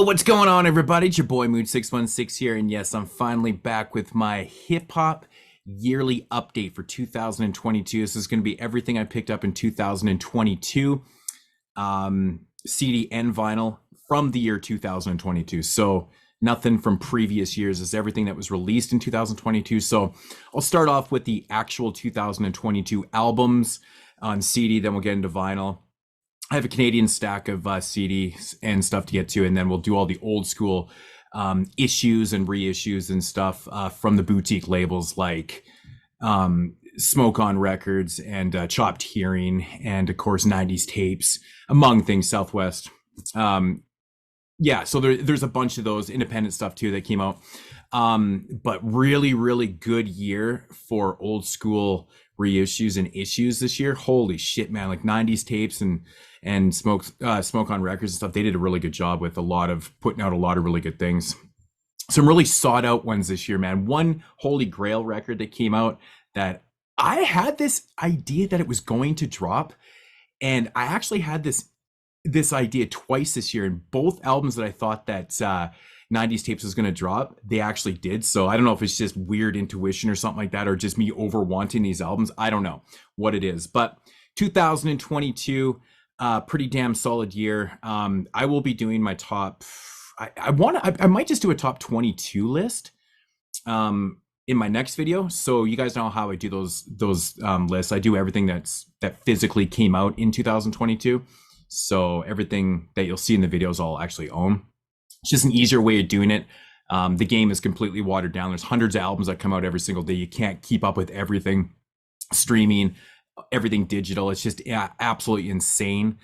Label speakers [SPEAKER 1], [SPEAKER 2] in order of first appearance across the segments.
[SPEAKER 1] What's going on, everybody? It's your boy Mood616 here, and yes, I'm finally back with my hip-hop yearly update for 2022. This is going to be everything I picked up in 2022, CD and vinyl from the year 2022. So nothing from previous years. Is everything that was released in 2022. So I'll start off with the actual 2022 albums on CD, then we'll get into vinyl. I have a Canadian stack of CDs and stuff to get to, and then we'll do all the old school issues and reissues and stuff from the boutique labels like Smoke On Records and Chopped Hearing, and of course 90s Tapes, among things, Southwest. Yeah, so there's a bunch of those independent stuff too that came out. But really good year for old school reissues and issues this year. Holy shit, man! Like 90s Tapes and Smoke On Records and stuff, they did a really good job with putting out a lot of really good things. Some really sought out ones this year, man. One Holy Grail record that came out that I had this idea that it was going to drop, and I actually had this idea twice this year, and both albums that I thought that 90s Tapes was going to drop, they actually did. So I don't know if it's just weird intuition or something like that, or just me over wanting these albums. I don't know what it is, but 2022, pretty damn solid year. I will be doing my top, I might just do a top 22 list in my next video. So you guys know how I do those lists. I do everything that physically came out in 2022. So everything that you'll see in the videos I'll actually own. It's just an easier way of doing it. The game is completely watered down. There's hundreds of albums that come out every single day. You can't keep up with everything. Streaming, everything digital. It's just absolutely insane.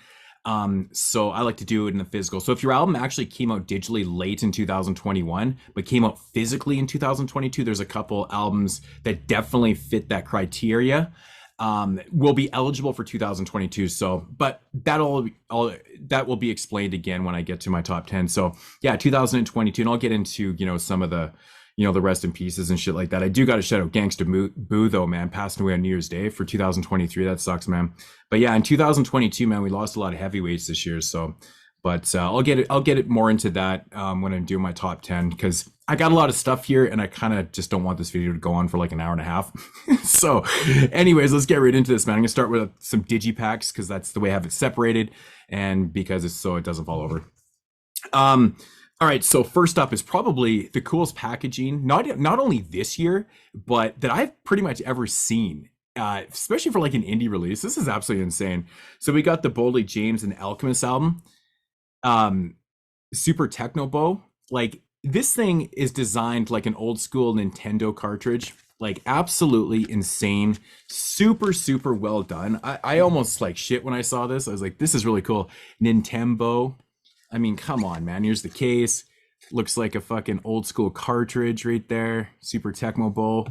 [SPEAKER 1] So I like to do it in the physical. So if your album actually came out digitally late in 2021, but came out physically in 2022, there's a couple albums that definitely fit that criteria. Will be eligible for 2022. So, but that will be explained again when I get to my top 10. So yeah, 2022, and I'll get into, some of the, the rest in pieces and shit like that. I do got to shout out Gangsta Boo though, man, passing away on New Year's Day for 2023. That sucks, man. But yeah, in 2022, man, we lost a lot of heavyweights this year. So, but I'll get it more into that when I do my top 10, because I got a lot of stuff here and I kind of just don't want this video to go on for like an hour and a half. So anyways, let's get right into this, man. I'm gonna start with some digipacks because that's the way I have it separated, and because it's so it doesn't fall over. All right, so first up is probably the coolest packaging, not only this year, but that I've pretty much ever seen, especially for like an indie release. This is absolutely insane. So we got the Boldy James and Alchemist album, Super Techno Bow. Like, this thing is designed like an old school Nintendo cartridge, like absolutely insane, super well done. I almost like shit when I saw this. I was like, this is really cool. Nintendo. I mean, come on, man. Here's the case. Looks like a fucking old school cartridge right there. Super Tecmo Bowl.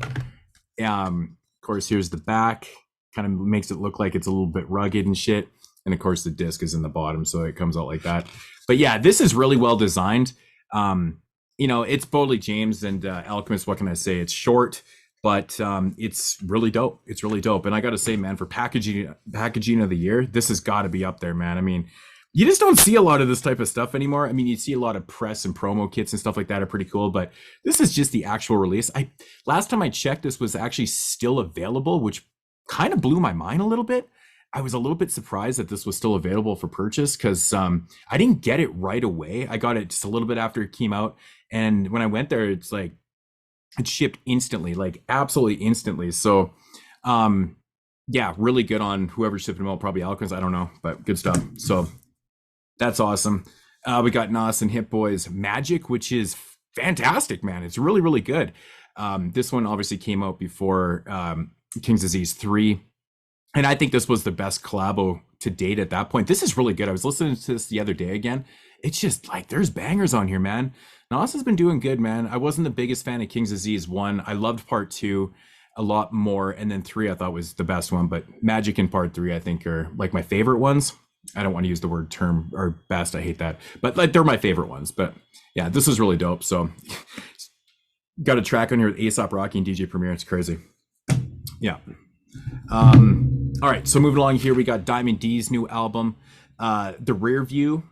[SPEAKER 1] Of course, here's the back. Kind of makes it look like it's a little bit rugged and shit. And of course, the disc is in the bottom, so it comes out like that. But yeah, this is really well designed. It's Boldy James and Alchemist. What can I say? It's short, but it's really dope. It's really dope. And I got to say, man, for packaging of the year, this has got to be up there, man. I mean, you just don't see a lot of this type of stuff anymore. I mean, you see a lot of press and promo kits and stuff like that are pretty cool, but this is just the actual release. Last time I checked, this was actually still available, which kind of blew my mind a little bit. I was a little bit surprised that this was still available for purchase, because I didn't get it right away. I got it just a little bit after it came out, and when I went there, it's like it shipped instantly, like absolutely instantly. So yeah, really good on whoever shipped them out, probably Alchemist, I don't know, but good stuff. So that's awesome. We got Nas and Hit Boy's Magic, which is fantastic, man. It's really good. This one obviously came out before King's Disease 3. And I think this was the best collabo to date at that point. This is really good. I was listening to this the other day again, it's just like there's bangers on here, man. Nas has been doing good, man. I wasn't the biggest fan of King's Disease 1. I loved part 2 a lot more, and then 3 I thought was the best one, but Magic and part 3 I think are like my favorite ones. I don't want to use the word term or best. I hate that. But like they're my favorite ones. But yeah, this is really dope. So got a track on here with Aesop Rocky and DJ Premier. It's crazy. Yeah. All right. So moving along here, we got Diamond D's new album, The Rear View,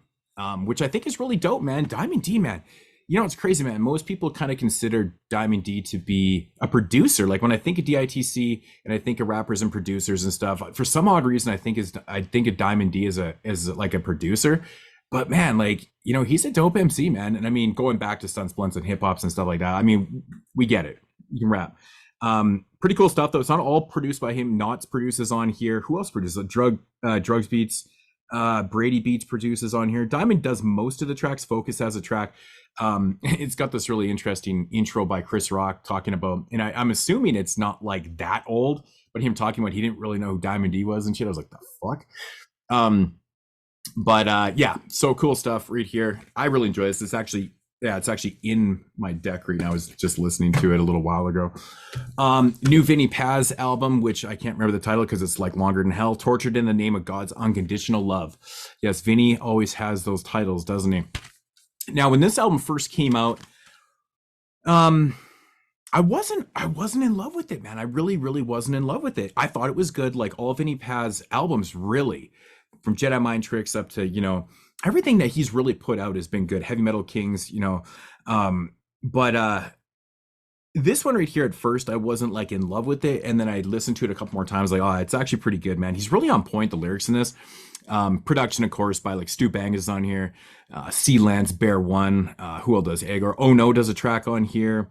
[SPEAKER 1] which I think is really dope, man. Diamond D, man. You know, it's crazy, man. Most people kind of consider Diamond D to be a producer. Like when I think of DITC and I think of rappers and producers and stuff, for some odd reason, I think of Diamond D as like a producer. But man, like, you know, he's a dope MC, man. And I mean, going back to Sun Splints and hip hops and stuff like that, I mean, we get it. You can rap. Pretty cool stuff though. It's not all produced by him. Knots produces on here. Who else produces? Drugs Beats. Brady Beats produces on here. Diamond does most of the tracks. Focus has a track. It's got this really interesting intro by Chris Rock talking about, and I'm assuming it's not like that old, but him talking about he didn't really know who Diamond D was and shit. I was like, the fuck? Yeah, so cool stuff right here. I really enjoy this. It's actually in my deck right now. I was just listening to it a little while ago. New Vinny Paz album, which I can't remember the title because it's like longer than hell. Tortured in the Name of God's Unconditional Love. Yes, Vinny always has those titles, doesn't he? Now, when this album first came out, I wasn't in love with it, man. I really wasn't in love with it. I thought it was good, like all Vinny Paz albums, really, from Jedi Mind Tricks up to, you know, everything that he's really put out has been good. Heavy Metal Kings, you know, but this one right here, at first I wasn't like in love with it, and then I listened to it a couple more times, like, oh, it's actually pretty good, man. He's really on point, the lyrics in this. Production, of course, by like Stu Bang is on here. C Lance, Bear One, who else does? Agar Oh No does a track on here,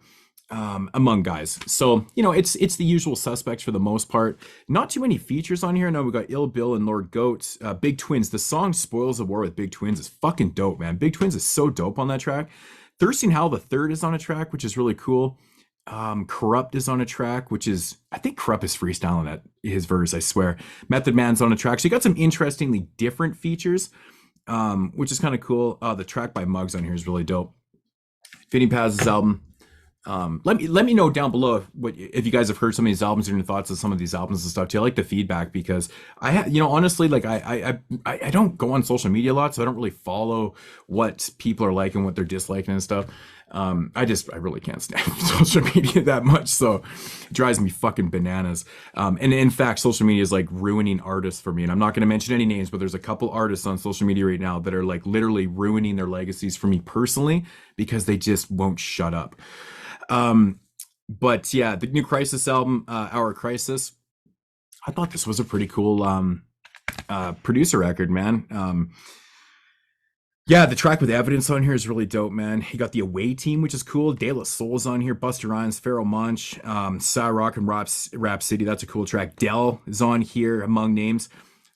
[SPEAKER 1] among guys. So, you know, it's the usual suspects for the most part. Not too many features on here. No, we got Ill Bill and Lord Goat. Big Twins. The song Spoils of War with Big Twins is fucking dope, man. Big Twins is so dope on that track. Thirsting Howell the Third is on a track, which is really cool. Corrupt is on a track, which is, I think Corrupt is freestyling that his verse, I swear. Method Man's on a track. So you got some interestingly different features, which is kind of cool. The track by Muggs on here is really dope. Vinny Paz's album. Let me know down below if you guys have heard some of these albums and your thoughts on some of these albums and stuff too. I like the feedback because you know, honestly, like I don't go on social media a lot, so I don't really follow what people are liking, what they're disliking and stuff. I really can't stand social media that much, so it drives me fucking bananas. And in fact, social media is like ruining artists for me. And I'm not going to mention any names, but there's a couple artists on social media right now that are like literally ruining their legacies for me personally because they just won't shut up. But yeah, the new Crisis album, Our Crisis, I thought this was a pretty cool producer record, man. Yeah, the track with Evidence on here is really dope, man. You got the Away Team, which is cool. De La Soul's on here. Busta Rhymes, Pharoah Monch, Cyrock and Rap City. That's a cool track. Dell is on here among names.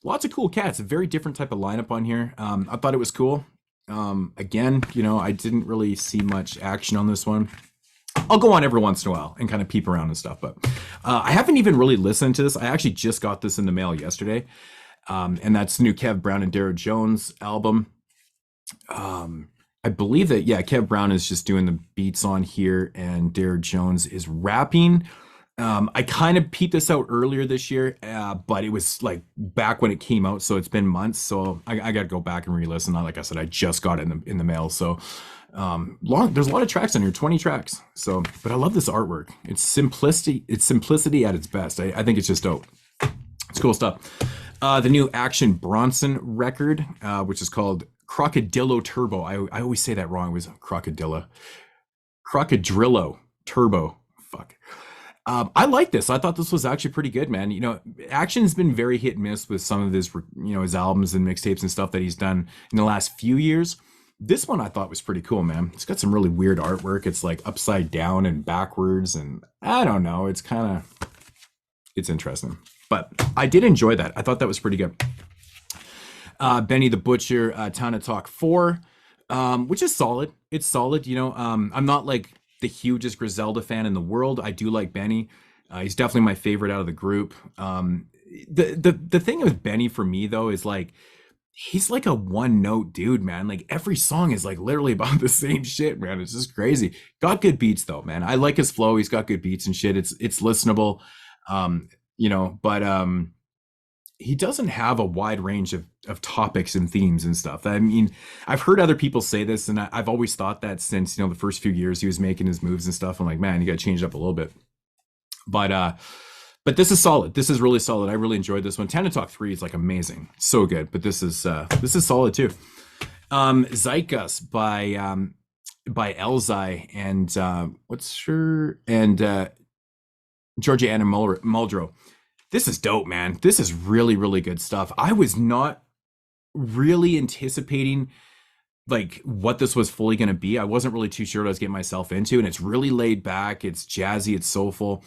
[SPEAKER 1] Lots of cool cats. A very different type of lineup on here. I thought it was cool. Again, you know, I didn't really see much action on this one. I'll go on every once in a while and kind of peep around and stuff, but I haven't even really listened to this. I actually just got this in the mail yesterday, and that's the new Kev Brown and Darrow Jones album. I believe that, yeah, Kev Brown is just doing the beats on here and Darrow Jones is rapping. I kind of peeped this out earlier this year, but it was like back when it came out, so it's been months, so I got to go back and re-listen. Like I said, I just got it in the mail, so there's a lot of tracks on here, 20 tracks. So, but I love this artwork. It's simplicity at its best. I think it's just dope. It's cool stuff. The new Action Bronson record, which is called Crocodillo Turbo. I always say that wrong. It was Crocodillo Turbo. Fuck. I like this. I thought this was actually pretty good, man. You know, Action's been very hit and miss with some of his, you know, his albums and mixtapes and stuff that he's done in the last few years. This one I thought was pretty cool, man. It's got some really weird artwork. It's like upside down and backwards, and I don't know. It's interesting. But I did enjoy that. I thought that was pretty good. Benny the Butcher, Town of Talk 4, which is solid. It's solid, you know. I'm not like the hugest Griselda fan in the world. I do like Benny. He's definitely my favorite out of the group. The thing with Benny for me though is like he's like a one note dude, man. Like every song is like literally about the same shit, man. It's just crazy. Got good beats though, man. I like his flow. He's got good beats and shit. It's listenable. Um, but he doesn't have a wide range of topics and themes and stuff. I mean, I've heard other people say this, and I've always thought that since the first few years he was making his moves and stuff. I'm like, man, you got to change it up a little bit. But this is solid. This is really solid. I really enjoyed this one. Tana Talk 3 is like amazing, so good. But this is solid too. Zeitgeist by Elzai and what's her and Georgia Anna Muldrow. This is dope, man. This is really, really good stuff. I was not really anticipating like what this was fully going to be. I wasn't really too sure what I was getting myself into, and it's really laid back. It's jazzy. It's soulful.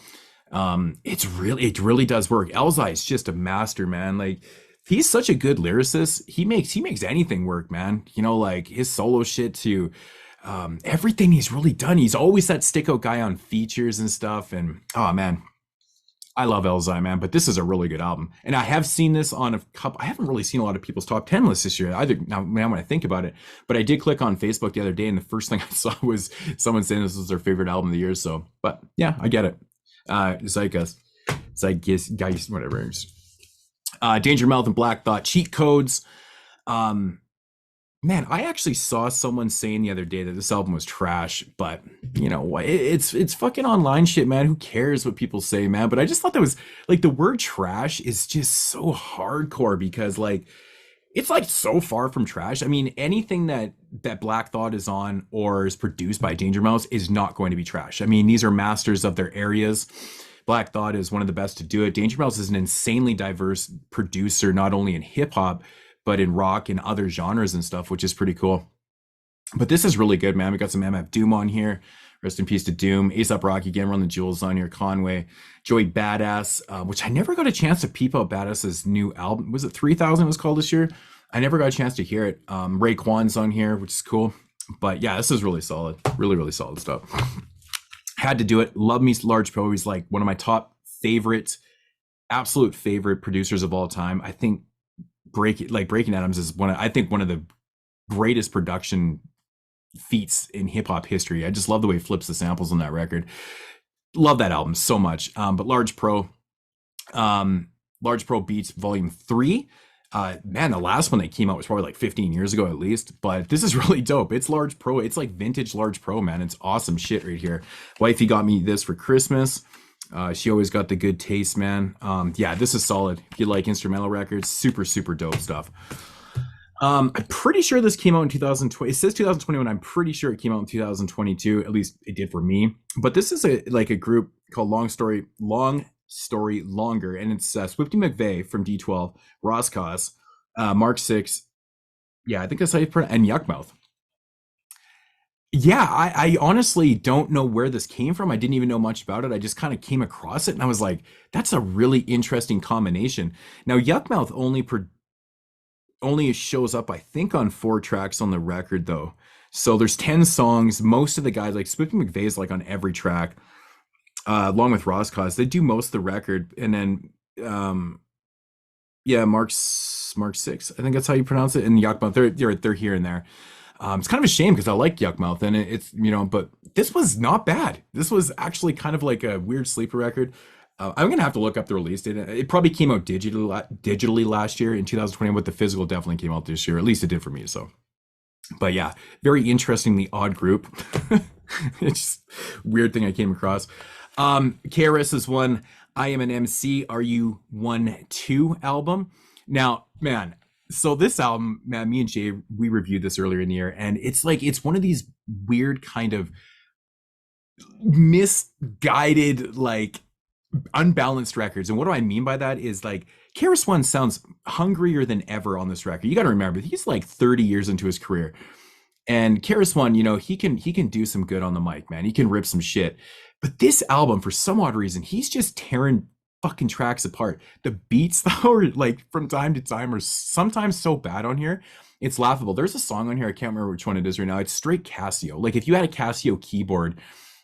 [SPEAKER 1] It really does work. Elzai is just a master, man. Like he's such a good lyricist. He makes anything work, man. Like his solo shit too. Everything he's really done. He's always that stick out guy on features and stuff. And oh man, I love Elzai, man, but this is a really good album. And I have seen this on a couple. I haven't really seen a lot of people's top 10 lists this year either. Now, man, when I think about it, but I did click on Facebook the other day, and the first thing I saw was someone saying this was their favorite album of the year. So, but yeah, I get it. Zeitgeist, guys, whatever. Danger Mouth and Black Thought, Cheat Codes. Man, I actually saw someone saying the other day that this album was trash, but you know what? It's fucking online shit, man. Who cares what people say, man? But I just thought that was like the word trash is just so hardcore because like it's like so far from trash. I mean, anything that Black Thought is on or is produced by Danger Mouse is not going to be trash. I mean, these are masters of their areas. Black Thought is one of the best to do it. Danger Mouse is an insanely diverse producer, not only in hip hop, but in rock and other genres and stuff, which is pretty cool. But this is really good, man. We got some MF Doom on here. Rest in peace to Doom. A$AP Rocky again, Run the Jewels on here. Conway. Joey Badass, which I never got a chance to peep out Badass's new album. Was it 3000 it was called this year? I never got a chance to hear it. Raekwon's on here, which is cool. But yeah, this is really solid. Really, really solid stuff. Had to do it. Love me Large Pro. He's like one of my top favorite, absolute favorite producers of all time. I think Breaking Atoms is one of the greatest production feats in hip hop history. I just love the way he flips the samples on that record. Love that album so much. But Large Pro Beats Volume 3. Man, the last one that came out was probably like 15 years ago at least, but this is really dope. It's Large Pro. It's like vintage Large Pro, man. It's awesome shit right here. Wifey got me this for Christmas. She always got the good taste, man. Yeah, this is solid. If you like instrumental records, super, super dope stuff. I'm pretty sure this came out in 2020. It says 2021. I'm pretty sure it came out in 2022. At least it did for me. But this is a group called Long Story Longer, and it's Swifty McVeigh from D12, Roscos, Mark 6. Yeah, I think that's how you pronounce it, and Yuckmouth. Yeah, I honestly don't know where this came from. I didn't even know much about it. I just kind of came across it and I was like, that's a really interesting combination. Now, Yuckmouth only shows up, I think, on 4 tracks on the record, though. So there's 10 songs. Most of the guys, like Swifty McVeigh is like on every track, along with Roscos. They do most of the record. And then, yeah, Mark 6, I think that's how you pronounce it. And Yuckmouth, they're here and there. It's kind of a shame because I like Yuckmouth and it's, but this was not bad. This was actually kind of like a weird sleeper record. I'm going to have to look up the release date. It probably came out digitally last year in 2020, but the physical definitely came out this year. At least it did for me. So, but yeah, very interestingly odd group. It's just weird thing I came across. KRS is one. I Am an MC. Are You 1-2 album. Now, man, so this album, man, me and Jay, we reviewed this earlier in the year, and it's one of these weird kind of misguided, like unbalanced records. And what do I mean by that is like KRS One sounds hungrier than ever on this record. You got to remember, he's like 30 years into his career. And KRS One, he can do some good on the mic, man. He can rip some shit. But this album, for some odd reason, he's just tearing fucking tracks apart. The beats though are like from time to time are sometimes so bad on here, it's laughable. There's a song on here, I can't remember which one it is right now. It's straight Casio. Like if you had a Casio keyboard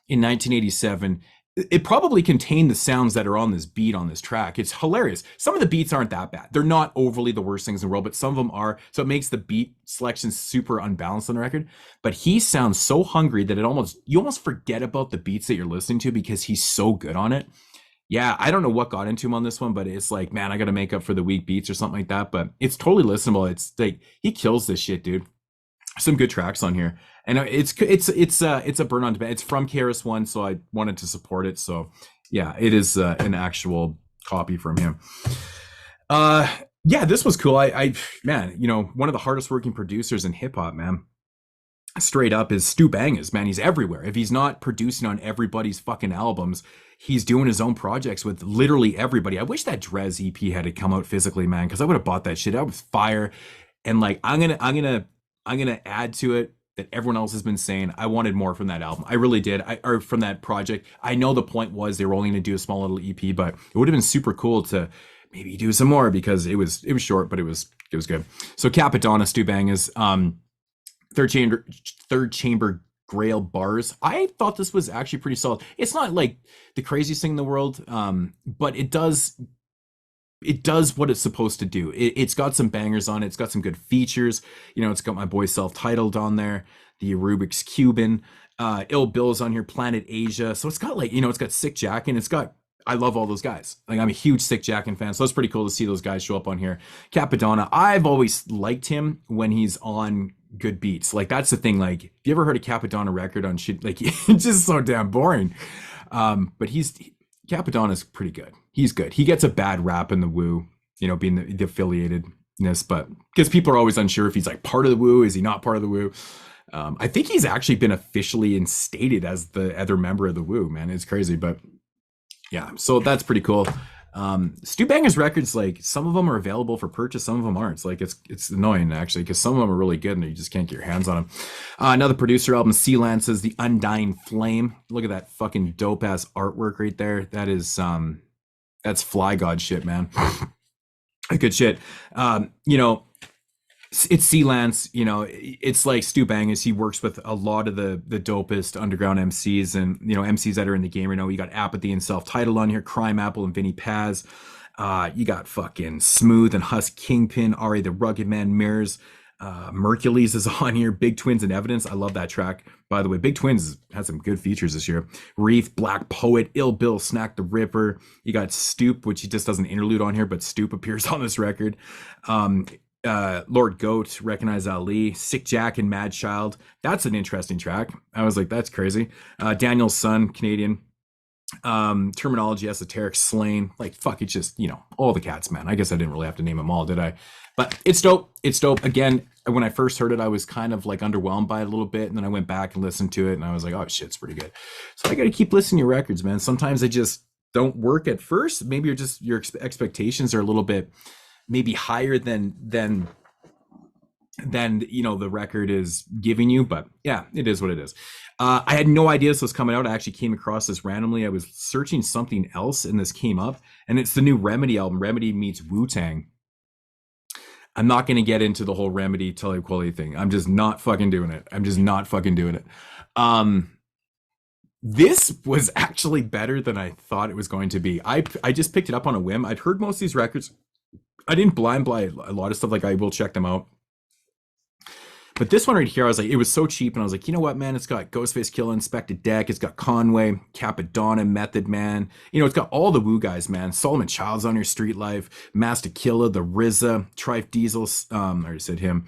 [SPEAKER 1] in 1987 it probably contained the sounds that are on this beat on this track. It's hilarious. Some of the beats aren't that bad. They're not overly the worst things in the world, but some of them are. So it makes the beat selection super unbalanced on the record. But he sounds so hungry that you almost forget about the beats that you're listening to because he's so good on it. Yeah, I don't know what got into him on this one, but it's like, man, I got to make up for the weak beats or something like that. But it's totally listenable. It's like he kills this shit, dude. Some good tracks on here, and it's a burn on demand. It's from KRS-One, so I wanted to support it. So yeah, it is an actual copy from him. Yeah, this was cool. I man, one of the hardest working producers in hip hop, man. Straight up is Stu Bangas, man. He's everywhere. If he's not producing on everybody's fucking albums, he's doing his own projects with literally everybody. I wish that Drez EP had to come out physically, man, because I would have bought that shit. That was fire. And like, I'm gonna add to it that everyone else has been saying. I wanted more from that album. I really did. Or from that project. I know the point was they were only gonna do a small little EP, but it would have been super cool to maybe do some more because it was short, but it was good. So Capadonna, Stu Bangas, third chamber Grail bars. I thought this was actually pretty solid. It's not like the craziest thing in the world, but it does what it's supposed to do. It's got some bangers on it. It's got some good features. It's got my boy Self-Titled on there, the Rubik's Cuban, Ill Bill's on here, Planet Asia. So it's got like, it's got Sick Jack, and I love all those guys. Like, I'm a huge Sick Jackin' fan, so it's pretty cool to see those guys show up on here. Capadonna, I've always liked him when he's on good beats. Like, that's the thing. Like, if you ever heard a Capadonna record on shit, like, it's just so damn boring. But Capadonna's pretty good. He's good. He gets a bad rap in the Woo, being the affiliatedness, but because people are always unsure if he's like part of the Woo, is he not part of the Woo? I think he's actually been officially instated as the other member of the Woo, man. It's crazy, but yeah, so that's pretty cool. Stu Bangas records, like, some of them are available for purchase, some of them aren't. It's like, it's annoying actually, because some of them are really good and you just can't get your hands on them. Another producer album, Sealance's The Undying Flame. Look at that fucking dope ass artwork right there. That is that's Fly God shit, man. Good shit. It's Sealance, it's like Stu Bangas. He works with a lot of the dopest underground MCs and, MCs that are in the game right now. You got Apathy and Self-Titled on here, Crime Apple and Vinny Paz. You got fucking Smooth and Husk Kingpin, Ari the Rugged Man, Mirrors. Mercules is on here, Big Twins and Evidence. I love that track. By the way, Big Twins had some good features this year. Reef, Black Poet, Ill Bill, Snack the Ripper. You got Stoop, which he just does an interlude on here, but Stoop appears on this record. Lord Goat, Recognize Ali, Sick Jack and Mad Child. That's an interesting track. I was like, that's crazy. Daniel's Son, Canadian. Terminology, Esoteric, Slain. Like, fuck, it's just, all the cats, man. I guess I didn't really have to name them all, did I? But it's dope. It's dope. Again, when I first heard it, I was kind of like underwhelmed by it a little bit. And then I went back and listened to it and I was like, oh shit, it's pretty good. So I got to keep listening to your records, man. Sometimes they just don't work at first. Maybe your expectations are a little bit maybe higher than the record is giving you, but yeah, it is what it is. I had no idea this was coming out. I actually came across this randomly. I was searching something else and this came up, and it's the new Remedy album, Remedy meets Wu-Tang. I'm not going to get into the whole Remedy Talib Kweli thing. I'm just not fucking doing it. This was actually better than I thought it was going to be. I just picked it up on a whim. I'd heard most of these records. I didn't blind buy a lot of stuff. Like, I will check them out. But this one right here, I was like, it was so cheap. And I was like, you know what, man? It's got Ghostface Killah, Inspected Deck. It's got Conway, Capadonna, Method Man. It's got all the Woo guys, man. Solomon Child's on your Street Life, Master Killa, the RZA, Trife Diesel. I already said him.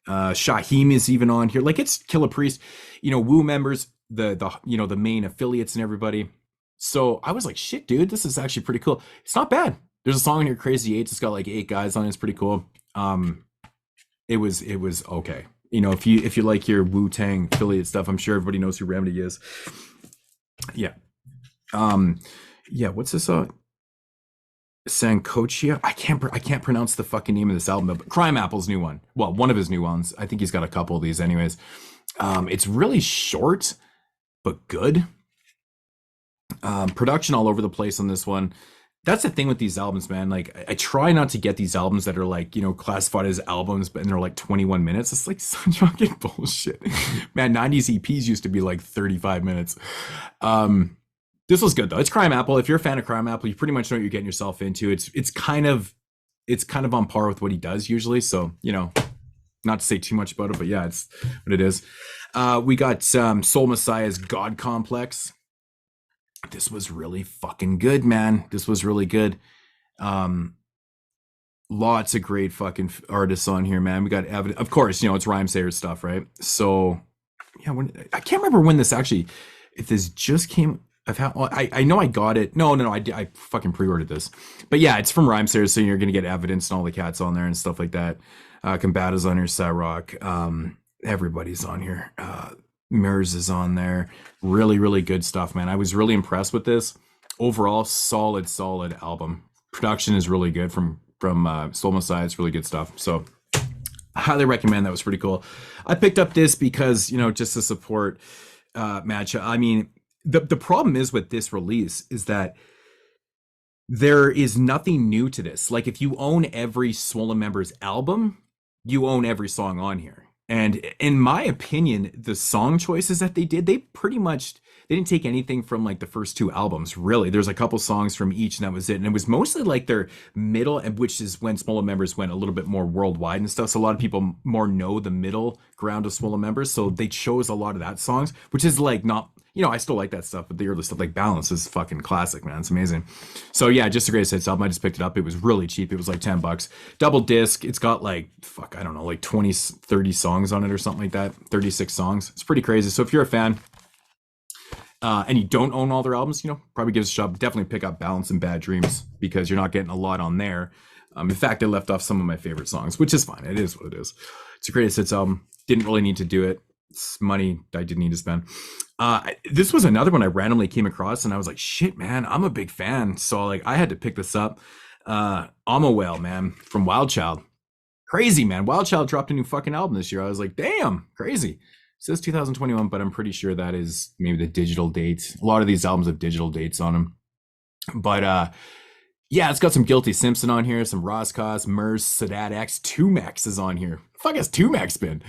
[SPEAKER 1] Shaheem is even on here. Like, it's Killah Priest, Woo members, the main affiliates and everybody. So I was like, shit, dude, this is actually pretty cool. It's not bad. There's a song in here, Crazy Eights. It's got like 8 guys on it. It's pretty cool. It was okay. If you like your Wu-Tang affiliate stuff, I'm sure everybody knows who Remedy is. Yeah. Yeah. What's this? Sankochia. I can't pronounce the fucking name of this album, but Crime Apple's new one. Well, one of his new ones. I think he's got a couple of these anyways. It's really short, but good. Production all over the place on this one. That's the thing with these albums, man. Like, I try not to get these albums that are like, classified as albums, but they're like 21 minutes. It's like such fucking bullshit. Man, 90s EPs used to be like 35 minutes. This was good though. It's Crime Apple. If you're a fan of Crime Apple, you pretty much know what you're getting yourself into. It's kind of on par with what he does usually. So, not to say too much about it, but yeah, it's what it is. We got Soul Messiah's God Complex. This was really fucking good, man. This was really good. Lots of great fucking artists on here, man. We got evidence, of course, it's Rhymesayers stuff, right? So yeah, I can't remember when this actually, if this just came. I know I got it. No, I fucking pre-ordered this, but yeah, it's from Rhymesayers, so you're gonna get evidence and all the cats on there and stuff like that. Combative's on here, Cyrock, everybody's on here. Mirrors is on there. Really, really good stuff, man. I was really impressed with this. Overall, solid album. Production is really good from Soul Messiah. It's really good stuff. So I highly recommend. That was pretty cool. I picked up this because, just to support Matcha. I mean, the problem is with this release is that there is nothing new to this. Like, if you own every Swollen Members album, you own every song on here. And in my opinion, the song choices that they did, they didn't take anything from like the first two albums, really. There's a couple songs from each and that was it. And it was mostly like their middle, which is when Swollen Members went a little bit more worldwide and stuff. So a lot of people more know the middle ground of Swollen Members. So they chose a lot of that songs, which is like not, I still like that stuff, but the early stuff like Balance is fucking classic, man. It's amazing. So yeah, just a great hits album. I just picked it up. It was really cheap. It was like $10. Double disc. It's got like, I don't know, like 20, 30 songs on it or something like that. 36 songs. It's pretty crazy. So if you're a fan, and you don't own all their albums, probably give us a shot. Definitely pick up Balance and Bad Dreams because you're not getting a lot on there. In fact, I left off some of my favorite songs, which is fine. It is what it is. It's a greatest hits album. Didn't really need to do it. It's money I didn't need to spend. This was another one I randomly came across, and I was like, shit, man, I'm a big fan. So like, I had to pick this up. I'm a Whale, man, from Wild Child. Crazy, man. Wild Child dropped a new fucking album this year. I was like, damn, crazy. It says 2021, but I'm pretty sure that is maybe the digital date. A lot of these albums have digital dates on them. But yeah, it's got some Guilty Simpson on here, some Roscos, Murs, Sadat X, Tumex is on here. Fuck has Tumex been?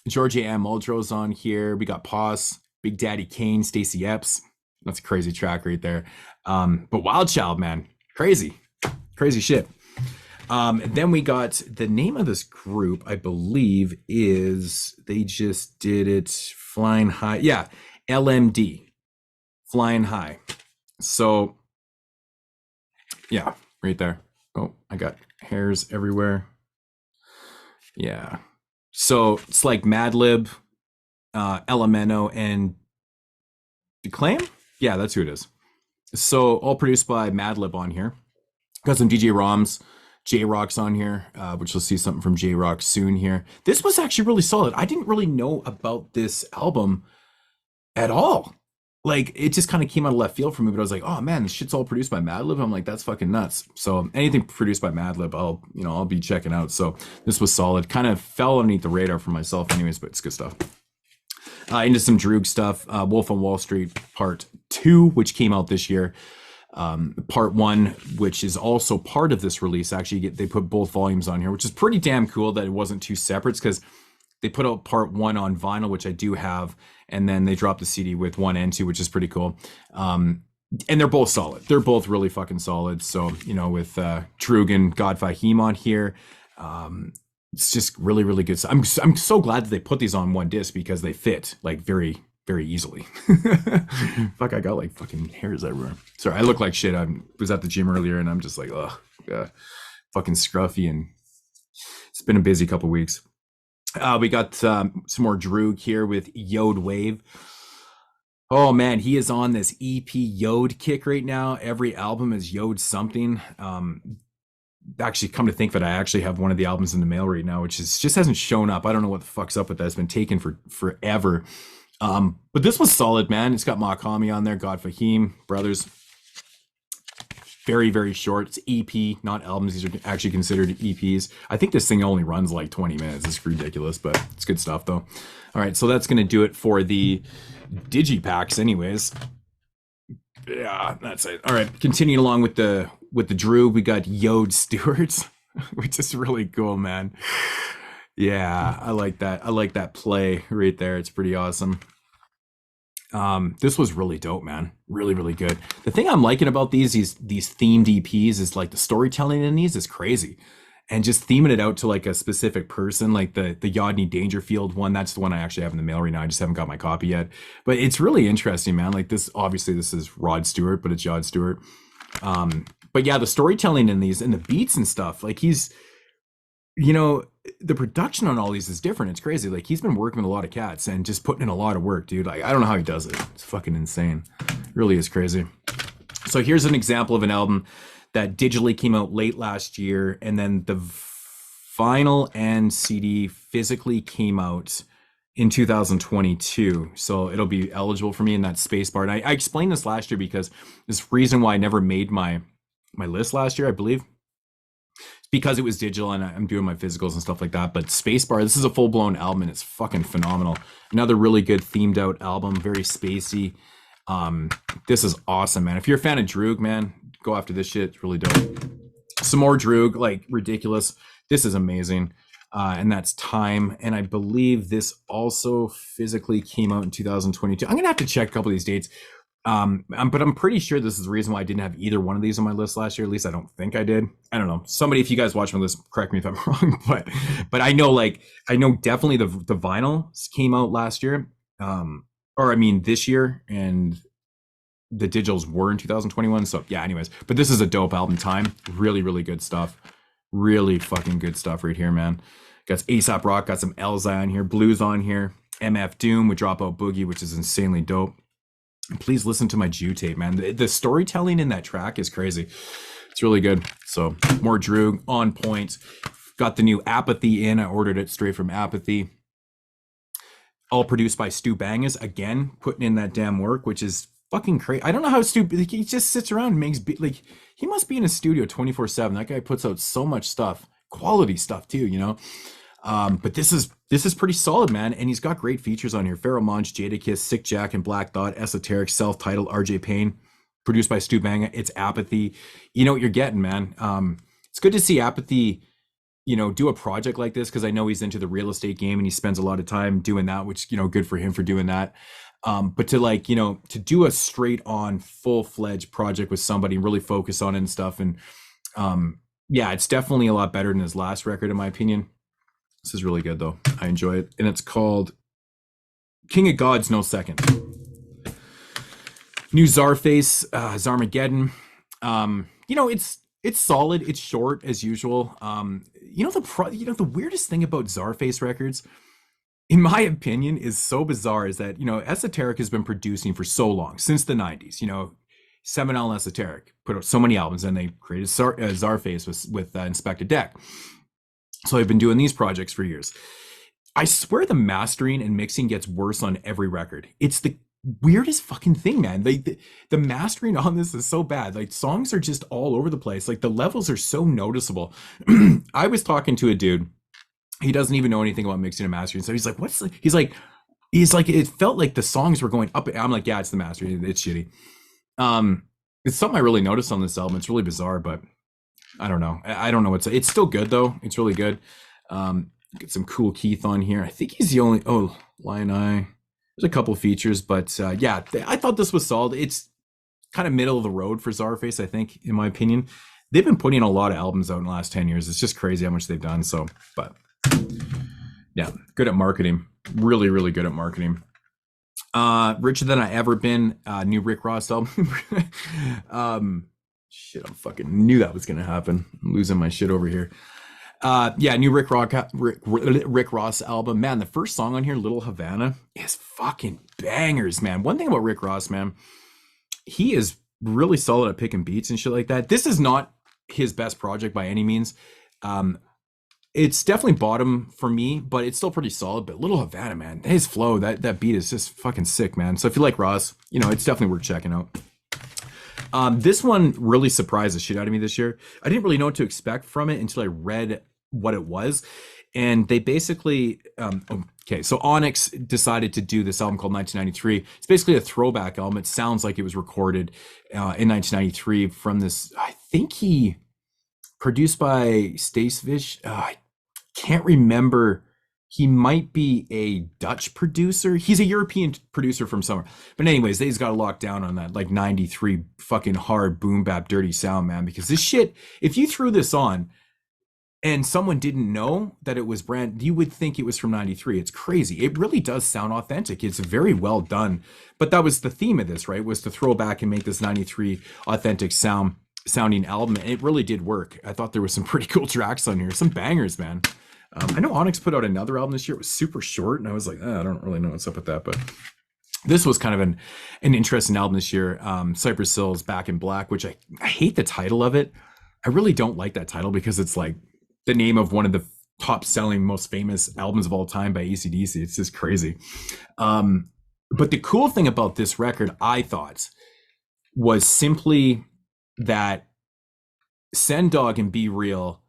[SPEAKER 1] Georgia M. Muldrow's on here. We got Pos, Big Daddy Kane, Stacey Epps. That's a crazy track right there. But Wild Child, man, crazy shit. Then we got the name of this group, I believe, is they just did it Flying High. Yeah, LMD, Flying High. So yeah, right there. Oh, I got hairs everywhere. Yeah. So it's like Madlib, Elemento, and Declaim? Yeah, that's who it is. So all produced by Madlib on here. Got some DJ ROMs, J-Rock's on here, which you'll see something from J-Rock soon here. This was actually really solid. I didn't really know about this album at all. Like, it just kind of came out of left field for me, but I was like, oh man, this shit's all produced by Madlib. I'm like, that's fucking nuts. So anything produced by Madlib, I'll be checking out. So this was solid. Kind of fell underneath the radar for myself anyways, but it's good stuff. Into some Droog stuff. Wolf on Wall Street Part 2, which came out this year. Part 1, which is also part of this release. Actually, they put both volumes on here, which is pretty damn cool that it wasn't two separates, because they put out Part 1 on vinyl, which I do have, and then they dropped the CD with 1 and 2, which is pretty cool. And they're both solid. They're both really fucking solid. So, with Droog and God Fahim on here, it's just really, really good. I'm so glad that they put these on one disc, because they fit like very, very easily. Fuck, I got like fucking hairs everywhere. Sorry, I look like shit. I was at the gym earlier and I'm just like, oh, God, fucking scruffy, and it's been a busy couple weeks. We got some more Droog here with Yod Wave. Oh man, he is on this EP Yod kick right now. Every album is Yod something. Actually, come to think of it, I actually have one of the albums in the mail right now, which just hasn't shown up. I don't know what the fuck's up with that. It's been taken for forever. But this was solid, man. It's got Makami on there, God Fahim, Brothers. Very, very short. It's EP, not albums. These are actually considered EPs. I think this thing only runs like 20 minutes. It's ridiculous, but it's good stuff though. All right, so that's going to do it for the Digipacks anyways. Yeah, that's it. All right, continuing along with the Droog, we got Yod Stewards, which is really cool, man. Yeah, I like that. I like that play right there. It's pretty awesome. This was really dope, man. Really, really good. The thing I'm liking about these themed EPs is like the storytelling in these is crazy. And just theming it out to like a specific person, like the Yodney Dangerfield one, that's the one I actually have in the mail right now. I just haven't got my copy yet. But it's really interesting, man. Like this, obviously this is Rod Stewart, but it's Yod Stewart. But yeah, the storytelling in these and the beats and stuff, like he's, you know, the production on all these is different. It's crazy. Like he's been working with a lot of cats and just putting in a lot of work, dude. Like I don't know how he does it. It's fucking insane. It really is crazy. So here's an example of an album that digitally came out late last year, and then the vinyl and CD physically came out in 2022. So it'll be eligible for me in that space bar. And I explained this last year because this reason why I never made my list last year, I believe, because it was digital and I'm doing my physicals and stuff like that. But Spacebar, this is a full-blown album and it's fucking phenomenal. Another really good themed out album, very spacey. This is awesome, man. If you're a fan of Droog, man, go after this shit. It's really dope. Some more Droog, like ridiculous. This is amazing. And that's Time. And I believe this also physically came out in 2022. I'm gonna have to check a couple of these dates. But I'm pretty sure this is the reason why I didn't have either one of these on my list last year. At least I don't think I did. I don't know. Somebody, if you guys watch my list, correct me if I'm wrong. But I know, like, I know definitely the vinyl came out last year. Or I mean this year, and the digitals were in 2021. So yeah, anyways. But this is a dope album. Time. Really, really good stuff. Really fucking good stuff right here, man. Got ASAP Rock, got some Elzai on here, Blues on here, MF Doom with Dropout Boogie, which is insanely dope. Please listen to my Jew tape, man. The storytelling in that track is crazy. It's really good. So more Droog on point. Got the new Apathy in. I ordered it straight from Apathy. All produced by Stu Bangas. Again, putting in that damn work, which is fucking crazy. I don't know how Stu, like, he just sits around and makes, like, he must be in a studio 24/7. That guy puts out so much stuff, quality stuff too, you know? But this is pretty solid, man. And he's got great features on here. Pharoah Monch, Jadakiss, Sick Jack and Black Thought, Esoteric, Self-Titled, RJ Payne, produced by Stu Banga. It's Apathy. You know what you're getting, man. It's good to see Apathy, you know, do a project like this, because I know he's into the real estate game and he spends a lot of time doing that, which, you know, good for him for doing that. But to, like, you know, to do a straight on full-fledged project with somebody and really focus on it and stuff. And yeah, it's definitely a lot better than his last record, in my opinion. This is really good, though. I enjoy it. And it's called King of Gods No Second. New Czarface, Zarmageddon. You know, it's solid. It's short as usual. You know, the weirdest thing about Czarface records, in my opinion, is so bizarre, is that, you know, Esoteric has been producing for so long, since the 90s. You know, Seminole and Esoteric put out so many albums, and they created Czarface with Inspectah Deck. So I've been doing these projects for years. I swear the mastering and mixing gets worse on every record. It's the weirdest fucking thing, man. The mastering on this is so bad. Like, songs are just all over the place. Like, the levels are so noticeable. I was talking to a dude. He doesn't even know anything about mixing and mastering. So he's like, he's like, it felt like the songs were going up. I'm like, yeah, it's the mastering. It's shitty. It's something I really noticed on this album. It's really bizarre, but I don't know. I don't know. It's still good though. It's really good. Get some cool Keith on here. I think he's the only, Lion Eye. There's a couple features, but yeah, I thought this was solid. It's kind of middle of the road for Czarface, I think, in my opinion. They've been putting a lot of albums out in the last 10 years. It's just crazy how much they've done. So, but yeah, good at marketing. Really, really good at marketing. Richer Than I Ever Been, new Rick Ross album. Shit, I fucking knew that was gonna happen. I'm losing my shit over here. Yeah, new Rick Ross album. Man, the first song on here, Little Havana, is fucking bangers, man. One thing about Rick Ross, man, he is really solid at picking beats and shit like that. This is not his best project by any means. It's definitely bottom for me, but it's still pretty solid. But Little Havana, man, his flow, that beat is just fucking sick, man. So if you like Ross, you know, it's definitely worth checking out. This one really surprised the shit out of me this year. I didn't really know what to expect from it until I read what it was. And they basically, so Onyx decided to do this album called 1993. It's basically a throwback album. It sounds like it was recorded in 1993 from this, I think he produced by Stasevich. I can't remember he might be a Dutch producer. He's a European producer from somewhere. But anyways, they's got to lock down on that like 93 fucking hard boom bap dirty sound, man, because this shit, if you threw this on and someone didn't know that it was brand, you would think it was from 93. It's crazy. It really does sound authentic. It's very well done. But that was the theme of this, right? Was to throw back and make this 93 authentic sounding album. And it really did work. I thought there was some pretty cool tracks on here, some bangers, man. I know Onyx put out another album this year. It was super short, and I was like, I don't really know what's up with that, but this was kind of an interesting album this year. Cypress Hill's Back in Black, which I hate the title of it. I really don't like that title because it's like the name of one of the top selling, most famous albums of all time by AC/DC. It's just crazy. But the cool thing about this record, I thought, was simply that Sen Dog and Be Real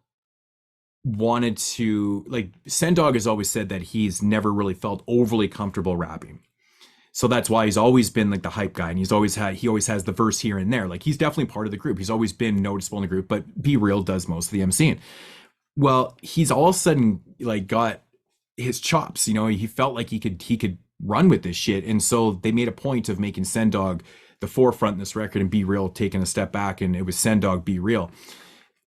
[SPEAKER 1] wanted to, like, Sen Dog has always said that he's never really felt overly comfortable rapping. So that's why he's always been like the hype guy, and he always has the verse here and there. Like, he's definitely part of the group. He's always been noticeable in the group, but Be Real does most of the MCing. Well, he's all of a sudden like got his chops, you know, he felt like he could run with this shit. And so they made a point of making Sen Dog the forefront in this record and Be Real taking a step back, and it was Sen Dog, Be Real.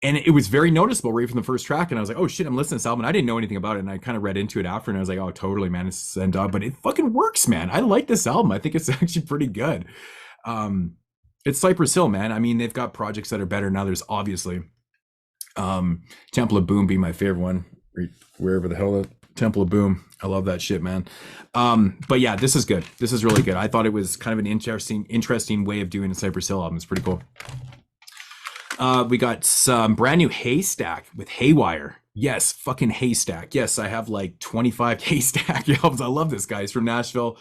[SPEAKER 1] And it was very noticeable right from the first track. And I was like, oh shit, I'm listening to this album. And I didn't know anything about it. And I kind of read into it after, and I was like, oh, totally, man, it's Sen Dog. But it fucking works, man. I like this album. I think it's actually pretty good. It's Cypress Hill, man. I mean, they've got projects that are better than others, obviously. Temple of Boom being my favorite one, wherever the hell Temple of Boom. I love that shit, man. But yeah, this is good. This is really good. I thought it was kind of an interesting way of doing a Cypress Hill album. It's pretty cool. We got some brand new Haystack with Haywire. Yes, fucking Haystack. Yes, I have like 25 Haystack albums. I love this guy. He's from Nashville.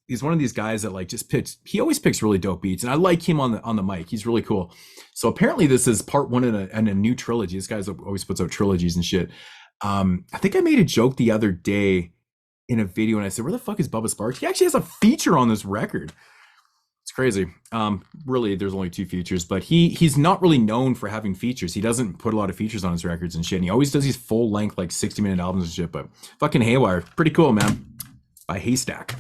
[SPEAKER 1] He's one of these guys that like he always picks really dope beats, and I like him on the mic. He's really cool. So apparently this is part one in a new trilogy. This guy always puts out trilogies and shit. I think I made a joke the other day in a video, and I said, where the fuck is Bubba Sparks? He actually has a feature on this record. It's crazy. Really, there's only 2 features, but he's not really known for having features. He doesn't put a lot of features on his records and shit. And he always does these full length, like 60-minute albums and shit. But fucking Haywire, pretty cool, man. By Haystack.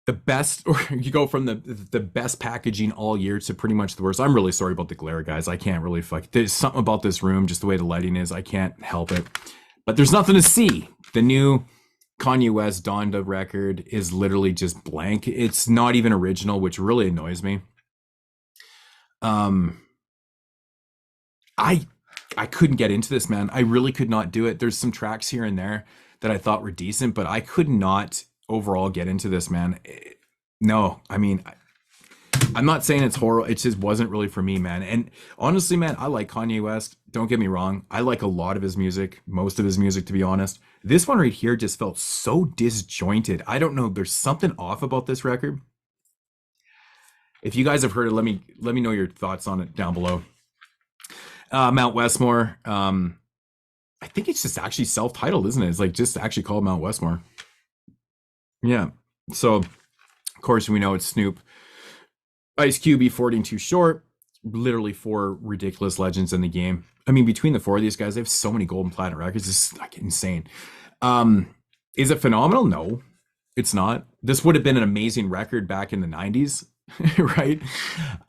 [SPEAKER 1] The best, or you go from the best packaging all year to pretty much the worst. I'm really sorry about the glare, guys. I can't really there's something about this room, just the way the lighting is. I can't help it. But there's nothing to see. The new Kanye West Donda record is literally just blank. It's not even original, which really annoys me. I couldn't get into this, man. I really could not do it. There's some tracks here and there that I thought were decent, but I could not overall get into this, man. No, I mean, I'm not saying it's horrible. It just wasn't really for me, man. And honestly, man, I like Kanye West. Don't get me wrong. I like a lot of his music, most of his music, to be honest. This one right here just felt so disjointed. I don't know. There's something off about this record. If you guys have heard it, let me know your thoughts on it down below. Mount Westmore. I think it's just actually self-titled, isn't it? It's like just actually called Mount Westmore. Yeah. So, of course, we know it's Snoop, Ice Cube, E40, and Too Short. Literally 4 ridiculous legends in the game. I mean, between the 4 of these guys, they have so many gold and platinum records. It's like insane. Is it phenomenal? No, it's not. This would have been an amazing record back in the 90s, right?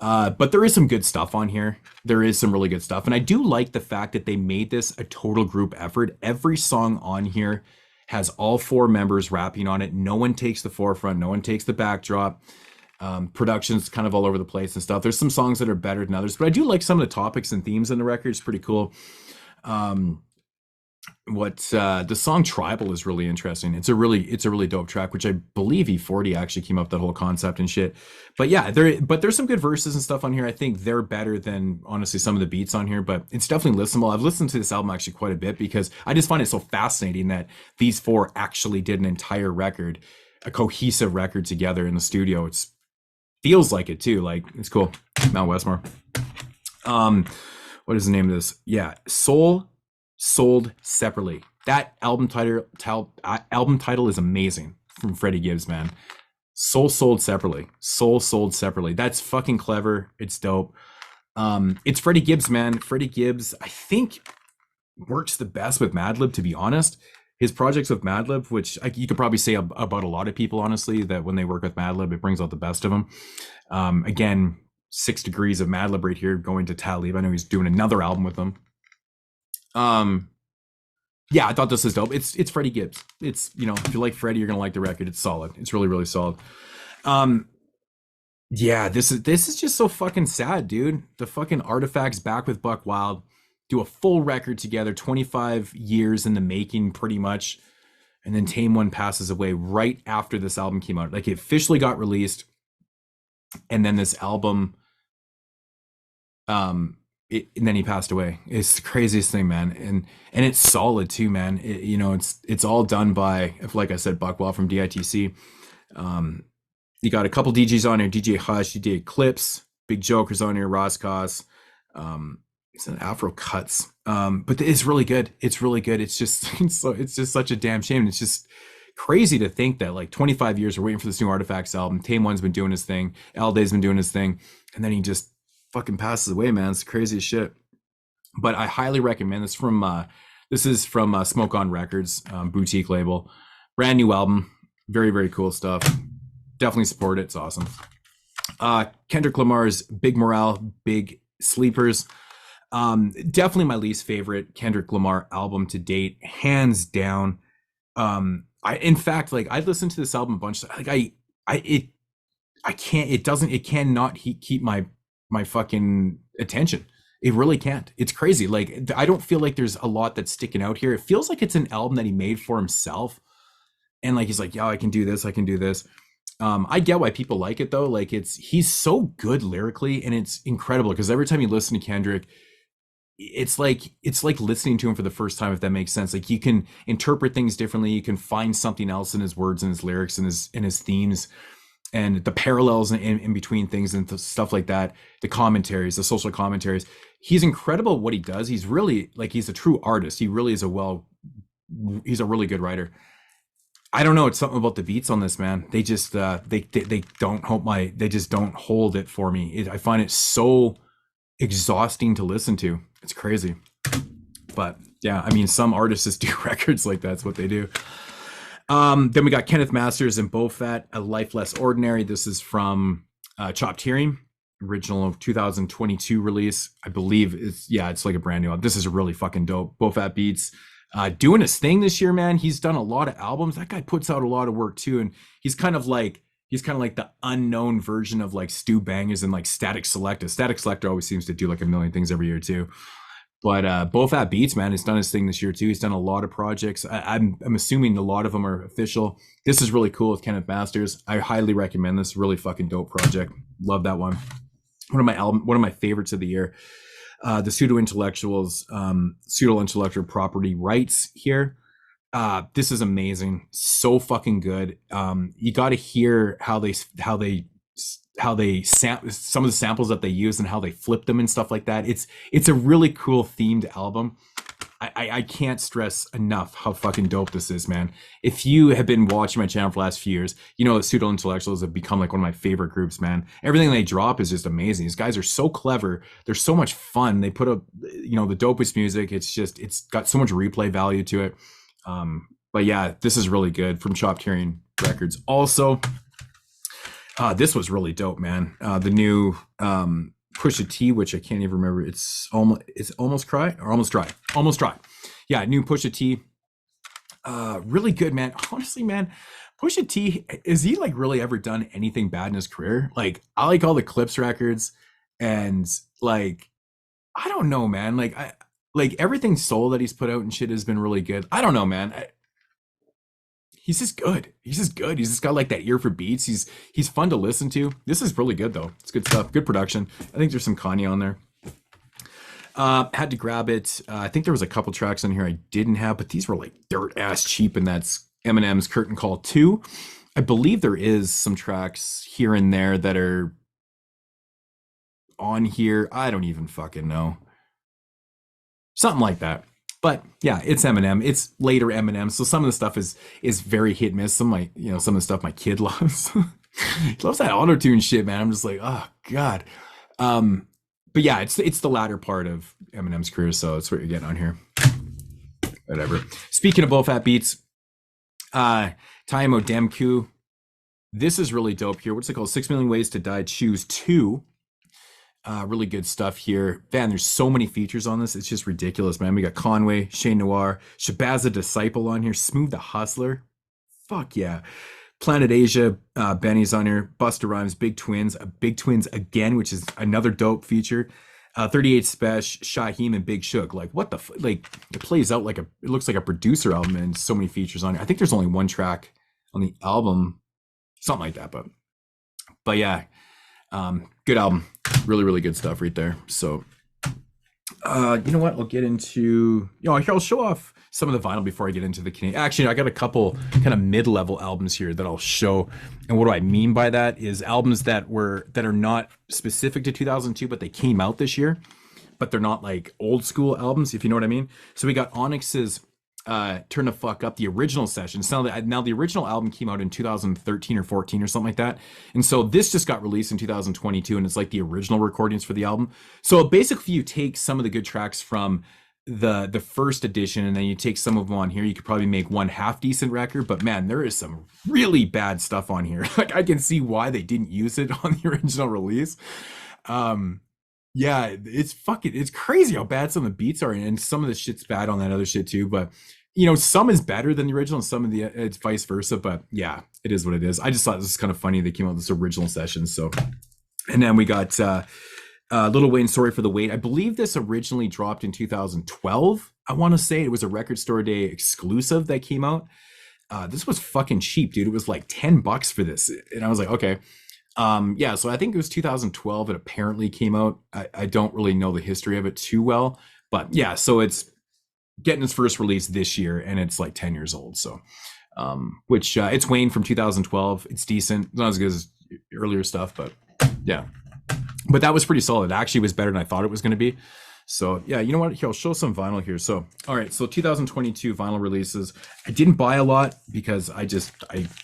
[SPEAKER 1] But there is some good stuff on here. There is some really good stuff. And I do like the fact that they made this a total group effort. Every song on here has all 4 members rapping on it. No one takes the forefront. No one takes the backdrop. Production's kind of all over the place and stuff. There's some songs that are better than others, but I do like some of the topics and themes in the record. It's pretty cool. The song Tribal is really interesting. It's a really dope track, which I believe E40 actually came up with that whole concept and shit. But yeah, there's some good verses and stuff on here. I think they're better than honestly some of the beats on here, but it's definitely listenable. I've listened to this album actually quite a bit because I just find it so fascinating that these 4 actually did an entire record, a cohesive record together in the studio. It's feels like it too. Like, it's cool. Mount Westmore. What is the name of this? Yeah, Soul Sold Separately. That album title is amazing from Freddie Gibbs, man. Soul Sold Separately. Soul Sold Separately. That's fucking clever. It's dope. It's Freddie Gibbs, man. Freddie Gibbs, I think works the best with Madlib, to be honest. His projects with Madlib, which you could probably say about a lot of people, honestly, that when they work with Madlib, it brings out the best of them. Again, 6 degrees of Madlib right here going to Talib. I know he's doing another album with them. Yeah, I thought this was dope. It's Freddie Gibbs. It's, you know, if you like Freddie, you're gonna like the record. It's solid. It's really, really solid. Um, yeah, this is just so fucking sad, dude. The fucking Artifacts back with Buck Wild do a full record together, 25 years in the making, pretty much. And then Tame One passes away right after this album came out. Like, it officially got released, and then this album, and then he passed away. It's the craziest thing, man. And it's solid too, man. You know, it's all done by, like I said, Buck Wild from DITC. You got a couple DJs on here: DJ Hush, DJ Eclipse, Big Joker's on here, Roscos. It's an Afro Cuts. But it's really good. It's really good. It's just it's just such a damn shame. It's just crazy to think that like 25 years we're waiting for this new Artifacts album. Tame One's been doing his thing. Alday's been doing his thing, and then he just fucking passes away, man. It's crazy as shit. But I highly recommend this. This is from Smoke On Records, boutique label. Brand new album. Very, very cool stuff. Definitely support it. It's awesome. Kendrick Lamar's Big Morale, Big Sleepers. Definitely my least favorite Kendrick Lamar album to date, hands down. In fact, like, I listened to this album a bunch. Like, it cannot keep my fucking attention. It really can't. It's crazy. Like, I don't feel like there's a lot that's sticking out here. It feels like it's an album that he made for himself, and like, he's like, yeah, I can do this, I can do this. I get why people like it though. Like, he's so good lyrically, and it's incredible because every time you listen to Kendrick, it's like listening to him for the first time, if that makes sense. Like, you can interpret things differently, you can find something else in his words and his lyrics and his themes, and the parallels in between things and stuff like that. The commentaries, the social commentaries. He's incredible at what he does. He's really, like, he's a true artist. He really is he's a really good writer. I don't know. It's something about the beats on this, man. They just they don't hold it for me. I find it so exhausting to listen to. It's crazy. But yeah, I mean, some artists just do records like that's what they do. Then we got Kenneth Masters and Bofat, A Life Less Ordinary. This is from Chopped Hearing, original of 2022 release. I believe it's like a brand new album. This is really fucking dope. Bofat beats. Doing his thing this year, man. He's done a lot of albums. That guy puts out a lot of work too, and he's kind of like the unknown version of like Stu Bangers and like Static Selector. Static Selector always seems to do like a million things every year too. But Bofat Beats, man, has done his thing this year too. He's done a lot of projects. I'm assuming a lot of them are official. This is really cool with Kenneth Masters. I highly recommend this. Really fucking dope project. Love that one. One of my favorites of the year. The pseudo-intellectual property rights here. This is amazing. So fucking good. You got to hear how they some of the samples that they use and how they flip them and stuff like that. It's a really cool themed album. I can't stress enough how fucking dope this is, man. If you have been watching my channel for the last few years, you know that Pseudo Intellectuals have become like one of my favorite groups, man. Everything they drop is just amazing. These guys are so clever. They're so much fun. They put up, you know, the dopest music. It's got so much replay value to it. But yeah, this is really good from Chopped Hearing Records. Also, this was really dope, man. The new Pusha T, which I can't even remember. It's almost dry. Yeah, new Pusha T. Really good, man. Honestly, man, Pusha T, is he like really ever done anything bad in his career? Like, I like all the Clips records, and like, I don't know, man. Like, everything soul that he's put out and shit has been really good. I don't know, man. He's just good. He's just got like that ear for beats. He's fun to listen to. This is really good though. It's good stuff. Good production. I think there's some Kanye on there. Had to grab it. I think there was a couple tracks on here I didn't have, but these were like dirt ass cheap, and that's Eminem's Curtain Call 2. I believe there is some tracks here and there that are on here. I don't even fucking know. Something like that. But yeah, it's Eminem. It's later Eminem, so some of the stuff is very hit and miss. Some of the stuff my kid loves. He loves that auto-tune shit, man. I'm just like, oh god. But yeah, it's the latter part of Eminem's career, so it's what you're getting on here. Whatever. Speaking of both fat beats, Taimo Demku. This is really dope here. What's it called? 6 Million Ways to Die. Choose 2. Really good stuff here. Man, there's so many features on this. It's just ridiculous, man. We got Conway, Shane Noir, Shabazz Disciple on here, Smooth the Hustler. Fuck yeah. Planet Asia, Benny's on here, Busta Rhymes, Big Twins again, which is another dope feature. 38 Spesh, Shaheem, and Big Shook. Like, what the like? It plays out like it looks like a producer album, and so many features on it. I think there's only one track on the album, something like that. But yeah, good album, really good stuff right there. So, you know what? I'll get into I'll show off some of the vinyl before I get into the Canadian. Actually, I got a couple kind of mid-level albums here that I'll show. And what do I mean by that is albums that are not specific to 2002, but they came out this year, but they're not like old school albums, if you know what I mean. So we got Onyx's Turn the Fuck Up, the original sessions. Now the original album came out in 2013 or 14 or something like that. And so this just got released in 2022, and it's like the original recordings for the album. So basically you take some of the good tracks from the first edition, and then you take some of them on here. You could probably make one half decent record, but man, there is some really bad stuff on here. Like, I can see why they didn't use it on the original release. Yeah, it's crazy how bad some of the beats are, and some of the shit's bad on that other shit too. But some is better than the original, and some of the it's vice versa. But yeah, it is what it is. I just thought this was kind of funny. They came out with this original session. So, and then we got Lil Wayne, Sorry for the Wait. I believe this originally dropped in 2012. I want to say it was a Record Store Day exclusive that came out. This was fucking cheap, dude. It was like $10 for this, and I was like, okay. Yeah, so I think it was 2012 it apparently came out. I don't really know the history of it too well, but yeah, so it's getting its first release this year, and it's like 10 years old. So which it's Wayne from 2012. It's decent, not as good as earlier stuff, but yeah, but that was pretty solid. It actually was better than I thought it was going to be. So yeah, you know what, here, I'll show some vinyl here. So all right, so 2022 vinyl releases. I didn't buy a lot because I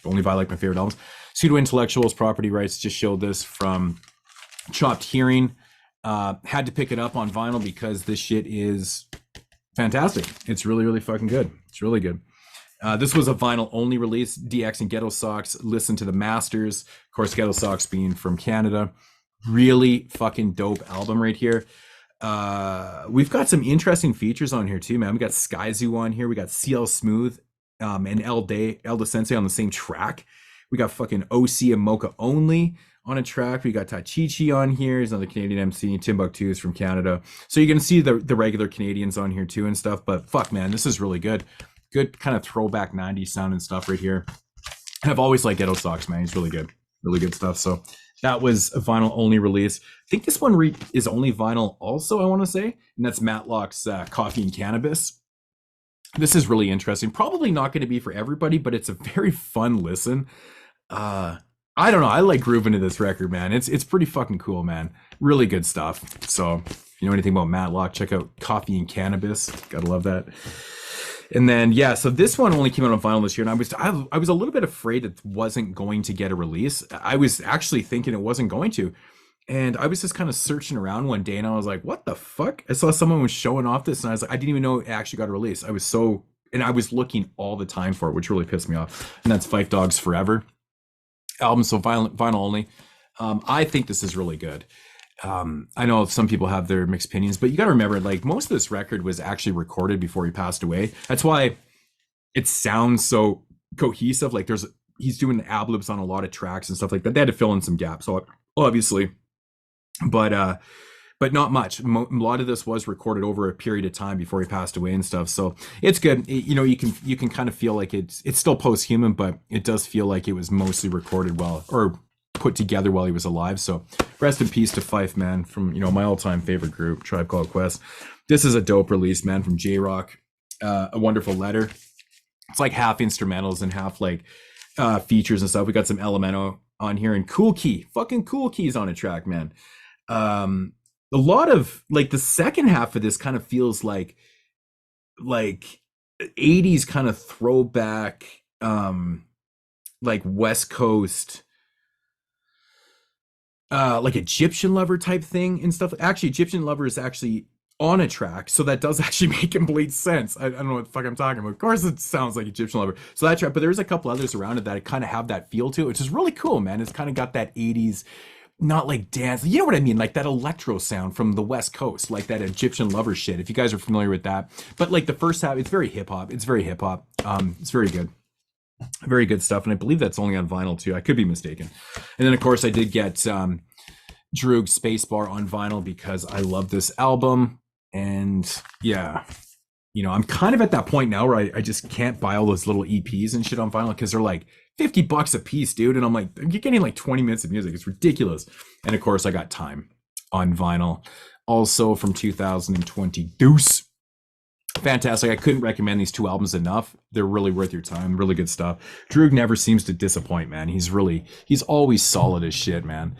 [SPEAKER 1] only buy like my favorite albums. Pseudo Intellectuals, Property Rights, just showed this from Chopped Hearing. Had to pick it up on vinyl because this shit is fantastic. It's really fucking good. It's really good. This was a vinyl only release. DX and Ghetto Socks, Listen to the Masters. Of course, Ghetto Socks being from Canada. Really fucking dope album right here. We've got some interesting features on here too, man. We got Sky Zoo on here. We got CL Smooth and El De Sensei on the same track. We got fucking OC and Mocha Only on a track. We got Tachichi on here. He's another Canadian MC. Timbuktu is from Canada. So you're going to see the regular Canadians on here too and stuff. But fuck, man, this is really good. Good kind of throwback 90s sound and stuff right here. And I've always liked Ghetto Socks, man. He's really good. Really good stuff. So that was a vinyl only release. I think this one is only vinyl also, I want to say. And that's Matlock's Coffee and Cannabis. This is really interesting. Probably not going to be for everybody, but it's a very fun listen. I don't know. I like grooving to this record, man. It's pretty fucking cool, man. Really good stuff. So if you know anything about Matlock, check out Coffee and Cannabis. Gotta love that. And then yeah, so this one only came out on vinyl this year, and I was a little bit afraid it wasn't going to get a release. I was actually thinking it wasn't going to. And I was just kind of searching around one day, and I was like, what the fuck? I saw someone was showing off this, and I was like, I didn't even know it actually got a release. I was looking all the time for it, which really pissed me off. And that's Five Dogs Forever album, so vinyl only. I think this is really good. I know some people have their mixed opinions, but you got to remember, like, most of this record was actually recorded before he passed away. That's why it sounds so cohesive. Like he's doing ad-libs on a lot of tracks and stuff like that. They had to fill in some gaps, so obviously, but not much. A lot of this was recorded over a period of time before he passed away and stuff. So it's good. You can kind of feel like it's still post-human, but it does feel like it was mostly recorded or put together while he was alive. So rest in peace to Fife, man, from my all-time favorite group, Tribe Called Quest. This is a dope release, man, from J-Rock. A Wonderful Letter. It's like half instrumentals and half like features and stuff. We got some Elemento on here, and fucking Cool Key's on a track, man. A lot of like the second half of this kind of feels like 80s kind of throwback, like West Coast, like Egyptian Lover type thing and stuff. Actually, Egyptian Lover is actually on a track, so that does actually make complete sense. I don't know what the fuck I'm talking about. Of course, it sounds like Egyptian Lover. So that track, but there's a couple others around it that kind of have that feel to it, which is really cool, man. It's kind of got that 80s, not like dance, you know what I mean, like that electro sound from the West Coast, like that Egyptian Lover shit. If you guys are familiar with that, but like the first half, it's very hip hop. It's very hip hop. It's very good stuff, and I believe that's only on vinyl too. I could be mistaken. And then of course I did get Droog Spacebar on vinyl because I love this album. And yeah, you know, I'm kind of at that point now where I just can't buy all those little EPs and shit on vinyl because they're like $50 a piece, dude. And I'm like, you're getting like 20 minutes of music. It's ridiculous. And of course, I got Time on vinyl, also from 2020. Deuce. Fantastic. I couldn't recommend these two albums enough. They're really worth your time. Really good stuff. Droog never seems to disappoint, man. He's always solid as shit, man.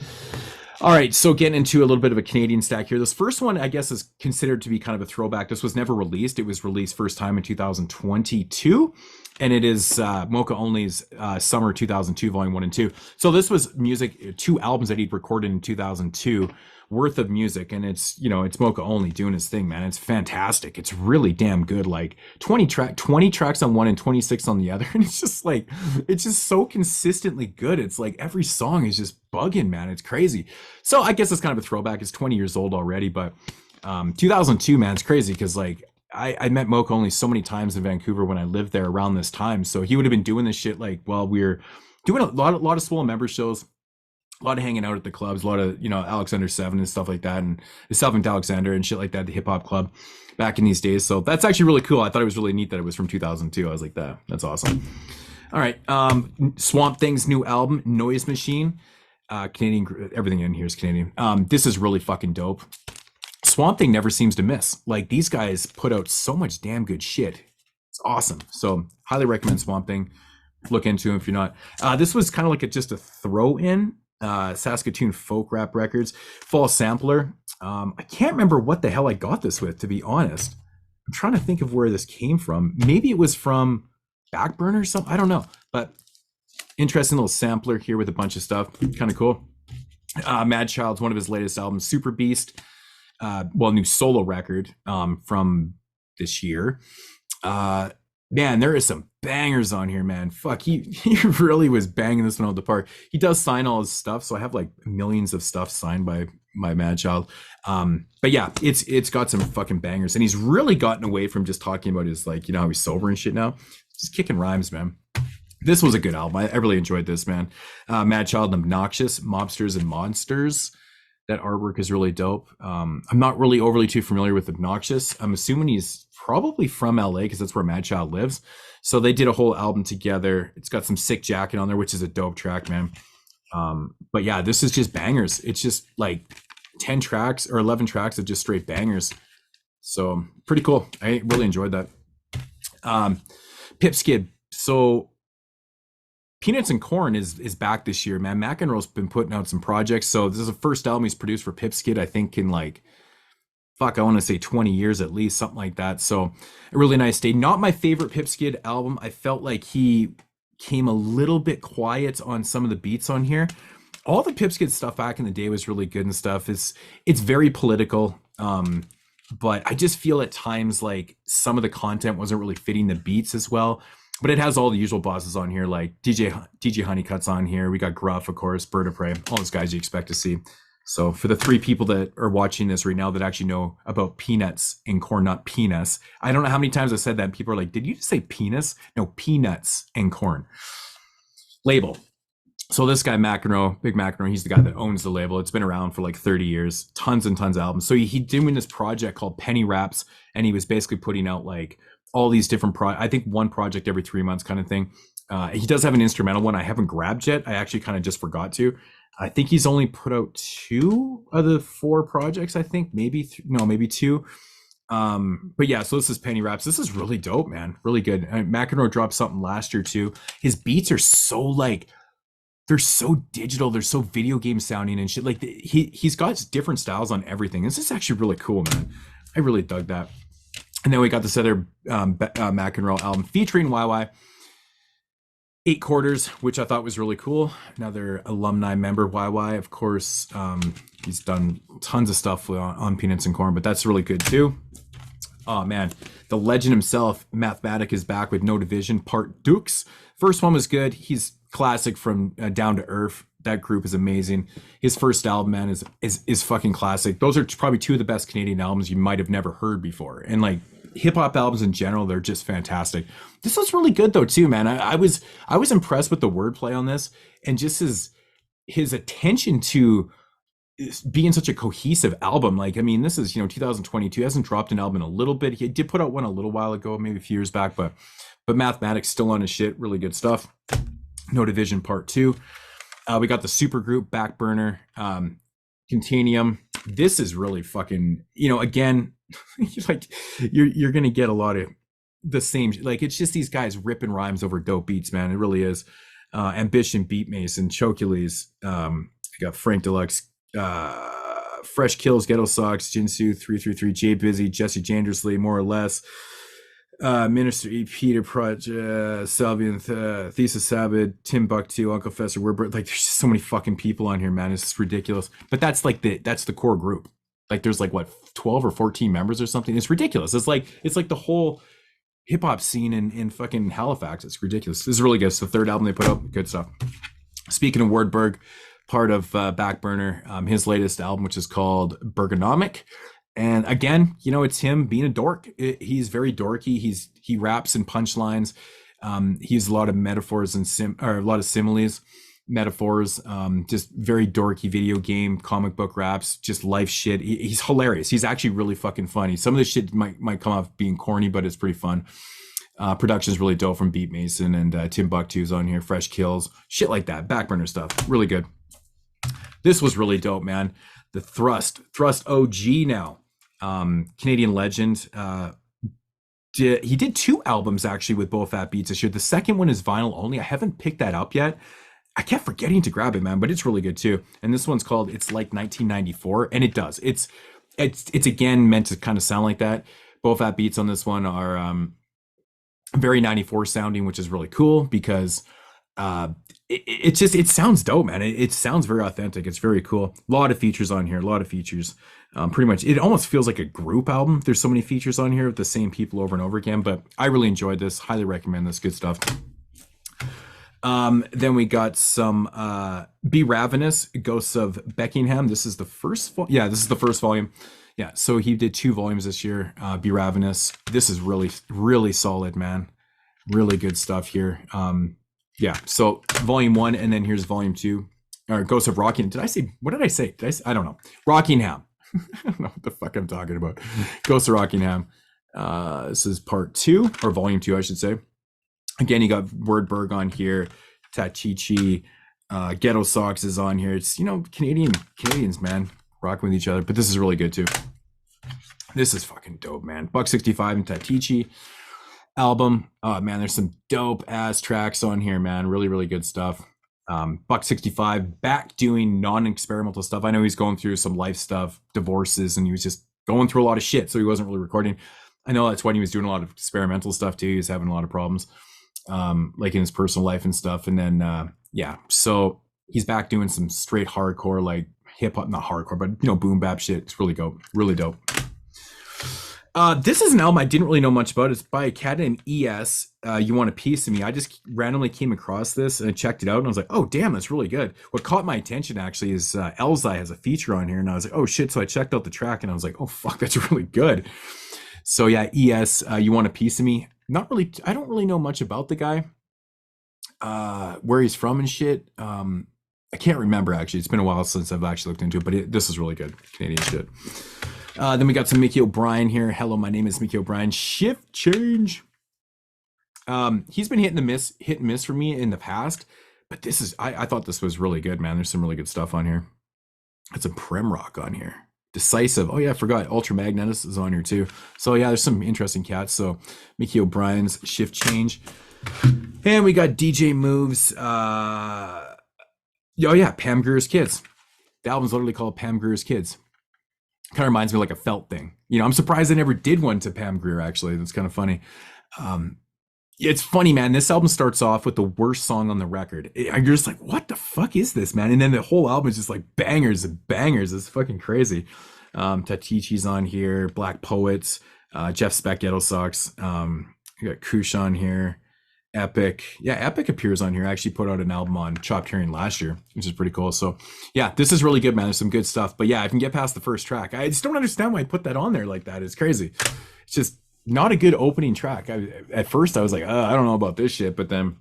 [SPEAKER 1] All right, so getting into a little bit of a Canadian stack here. This first one, I guess, is considered to be kind of a throwback. This was never released. It was released first time in 2022, and it is Mocha Only's Summer 2002, Volume 1 and 2. So this was music, two albums that he'd recorded in 2002 worth of music, and it's, you know, it's Mocha Only doing his thing, man. It's fantastic. It's really damn good. Like 20 tracks on one and 26 on the other, and it's just like, it's just so consistently good. It's like every song is just bugging, man. It's crazy. So I guess it's kind of a throwback. It's 20 years old already, but 2002, man, it's crazy because like I met Mocha Only so many times in Vancouver when I lived there around this time. So he would have been doing this shit like while we were doing a lot of Swollen member shows, a lot of hanging out at the clubs, a lot of, you know, Alexander 7 and stuff like that, and the Selvin Alexander and shit like that, the hip hop club back in these days. So that's actually really cool. I thought it was really neat that it was from 2002. I was like, that's awesome. All right. Swamp Thing's new album, Noise Machine. Canadian, everything in here is Canadian. This is really fucking dope. Swamp Thing never seems to miss. Like, these guys put out so much damn good shit. It's awesome. So highly recommend Swamp Thing. Look into him if you're not. This was kind of like just a throw in. Saskatoon folk rap records, Fall Sampler. I can't remember what the hell I got this with, to be honest. I'm trying to think of where this came from. Maybe it was from Backburner or something. I don't know, but interesting little sampler here with a bunch of stuff. Kind of cool. Mad Child's one of his latest albums, Super Beast. New solo record from this year. Man, there is some bangers on here, man. Fuck, he really was banging this one out of the park. He does sign all his stuff, so I have like millions of stuff signed by Mad Child. But yeah, it's got some fucking bangers, and he's really gotten away from just talking about his, like, you know, how he's sober and shit now. Just kicking rhymes, man. This was a good album. I really enjoyed this, man. Mad Child and Obnoxious, Mobsters and Monsters. That artwork is really dope. I'm not really overly too familiar with Obnoxious. I'm assuming he's probably from LA because that's where Mad Child lives. So they did a whole album together. It's got some Sick Jacket on there, which is a dope track, man. But yeah, this is just bangers. It's just like 10 tracks or 11 tracks of just straight bangers. So pretty cool. I really enjoyed that. Pipskid. So Peanuts and Corn is back this year, man. McEnroe's been putting out some projects. So this is the first album he's produced for Pipskid, I think, in like, fuck, I want to say 20 years at least, something like that. So a really nice day. Not my favorite Pipskid album. I felt like he came a little bit quiet on some of the beats on here. All the Pipskid stuff back in the day was really good and stuff. It's very political. But I just feel at times like some of the content wasn't really fitting the beats as well. But it has all the usual bosses on here, like DJ Honeycutt's on here. We got Gruff, of course, Bird of Prey, all those guys you expect to see. So for the three people that are watching this right now that actually know about Peanuts and Corn, not penis, I don't know how many times I said that and people are like, did you just say penis? No, Peanuts and Corn. Label. So this guy, McEnroe, Big McEnroe, he's the guy that owns the label. It's been around for like 30 years, tons and tons of albums. So he doing this project called Penny Raps, and he was basically putting out like all these different I think one project every 3 months kind of thing. He does have an instrumental one I haven't grabbed yet. I actually kind of just forgot to. I think he's only put out 2 of the 4 projects, I think, maybe 2. But yeah, so this is Penny Raps. This is really dope, man. Really good. McEnroe dropped something last year too. His beats are so like, they're so digital, they're so video game sounding and shit. Like he's got different styles on everything. This is actually really cool, man. I really dug that. And then we got this other McEnroe album featuring YY. Eight Quarters, which I thought was really cool. Another alumni member, YY, of course. He's done tons of stuff on Peanuts and Corn, but that's really good too. Oh man, the legend himself, Mathematic, is back with No Division Part Dukes. First one was good. He's classic from Down to Earth. That group is amazing. His first album, man, is fucking classic. Those are probably two of the best Canadian albums you might have never heard before. And like hip hop albums in general, they're just fantastic. This was really good though too, man. I was impressed with the wordplay on this and just his attention to being such a cohesive album. Like, I mean, this is, 2022. He hasn't dropped an album in a little bit. He did put out one a little while ago, maybe a few years back, but Mathematics still on his shit. Really good stuff. No Division Part 2. We got the super group Back Burner, Continuum. This is really fucking, again, like you're gonna get a lot of the same. Like it's just these guys ripping rhymes over dope beats, man. It really is. Ambition, Beat Mason, Chokules. We got Frank Deluxe, Fresh Kills, Ghetto Socks, Jinsu, 333, Jay Busy, Jesse Jandersley, More or Less. Minister E. Peter Project, Salvian, Thesis Sabbath, Timbuktu, Uncle Fester, we're like there's just so many fucking people on here, man. It's just ridiculous. But that's the core group. Like there's like what 12 or 14 members or something. It's ridiculous. It's like the whole hip hop scene in fucking Halifax. It's ridiculous. This is really good. It's the third album they put out. Good stuff. Speaking of Wordberg, part of Backburner, his latest album, which is called Bergonomic. And again, it's him being a dork. He's very dorky. He raps and punchlines. He uses a lot of metaphors and a lot of similes, metaphors. Just very dorky video game, comic book raps, just life shit. He's hilarious. He's actually really fucking funny. Some of the shit might come off being corny, but it's pretty fun. Production's really dope from Beat Mason and Timbuktu's on here. Fresh Kills, shit like that. Backburner stuff, really good. This was really dope, man. The Thrust OG now. Canadian legend. He did two albums actually with Both Fat Beats this year. The second one is vinyl only. I haven't picked that up yet. I kept forgetting to grab it, man, but it's really good too. And this one's called It's Like 1994, and it does. It's again meant to kind of sound like that. Both Fat Beats on this one are very 94 sounding, which is really cool because it sounds dope, man. It sounds very authentic. It's very cool. A lot of features on here. A lot of features. Pretty much, it almost feels like a group album. There's so many features on here with the same people over and over again. But I really enjoyed this. Highly recommend this. Good stuff. Then we got some Be Ravenous, Ghosts of Beckingham. This is the first. This is the first volume. Yeah, so he did 2 volumes this year. Be Ravenous. This is really, really solid, man. Really good stuff here. So volume 1, and then here's volume 2. Or Ghosts of Rockingham. What did I say? I don't know. Rockingham. I don't know what the fuck I'm talking about. Ghosts of Rockingham. This is part 2, or volume 2, I should say. Again, you got Wordberg on here. Tachichi. Ghetto Socks is on here. It's, Canadians, man, rocking with each other. But this is really good too. This is fucking dope, man. Buck 65 and Tatichi album. Oh man, there's some dope ass tracks on here, man. Really, really good stuff. Buck 65 back doing non-experimental stuff. I know he's going through some life stuff, divorces, and he was just going through a lot of shit, so he wasn't really recording. I know that's when he was doing a lot of experimental stuff too. He was having a lot of problems, like in his personal life and stuff. And then so he's back doing some straight hardcore, like hip hop, not hardcore, but boom bap shit. It's really dope, really dope. This is an album I didn't really know much about. It's by a cat named ES. You Want a Piece of Me. I just randomly came across this and I checked it out and I was like, oh damn, that's really good. What caught my attention actually is Elzai has a feature on here and I was like, oh shit. So I checked out the track and I was like, oh fuck, that's really good. So yeah, ES, You Want a Piece of Me. Not really, I don't really know much about the guy, where he's from and shit. I can't remember actually. It's been a while since I've actually looked into it, but this is really good Canadian shit. Then we got some Mickey O'Brien here. Hello, my name is Mickey O'Brien. Shift Change. He's been hit and miss for me in the past, but this is I thought this was really good, man. There's some really good stuff on here. Got some Prem Rock on here. Decisive. Oh yeah, I forgot. Ultra Magnetus is on here too. So yeah, there's some interesting cats. So Mickey O'Brien's Shift Change. And we got DJ Moves. Pam Greer's Kids. The album's literally called Pam Greer's Kids. Kind of reminds me of like a Felt thing. I'm surprised I never did one to Pam Grier, actually. That's kind of funny. It's funny, man. This album starts off with the worst song on the record. You're just like, what the fuck is this, man? And then the whole album is just like bangers and bangers. It's fucking crazy. Tatichi's on here, Black Poets, Jeff Spaghetto Sucks. You got Kush on here, Epic. Yeah, Epic appears on here. I actually put out an album on Chopped Hearing last year, which is pretty cool. So yeah, this is really good, man. There's some good stuff. But yeah, I can get past the first track. I just don't understand why I put that on there like that. It's crazy. It's just not a good opening track. At first I was like, I don't know about this shit, but then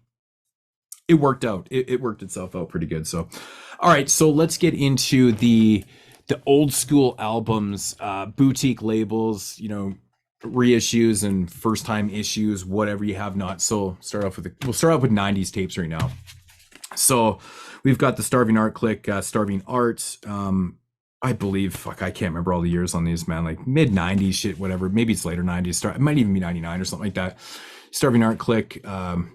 [SPEAKER 1] it worked out. It worked itself out pretty good. So, all right, so let's get into the old school albums, boutique labels, reissues and first time issues, whatever you have not. So we'll start off with 90s tapes right now. So we've got the Starving Art Click, Starving Arts. I believe, fuck, I can't remember all the years on these, man, like mid 90s shit, whatever. Maybe it's later 90s. It might even be 99 or something like that. Starving Art Click. Yeah,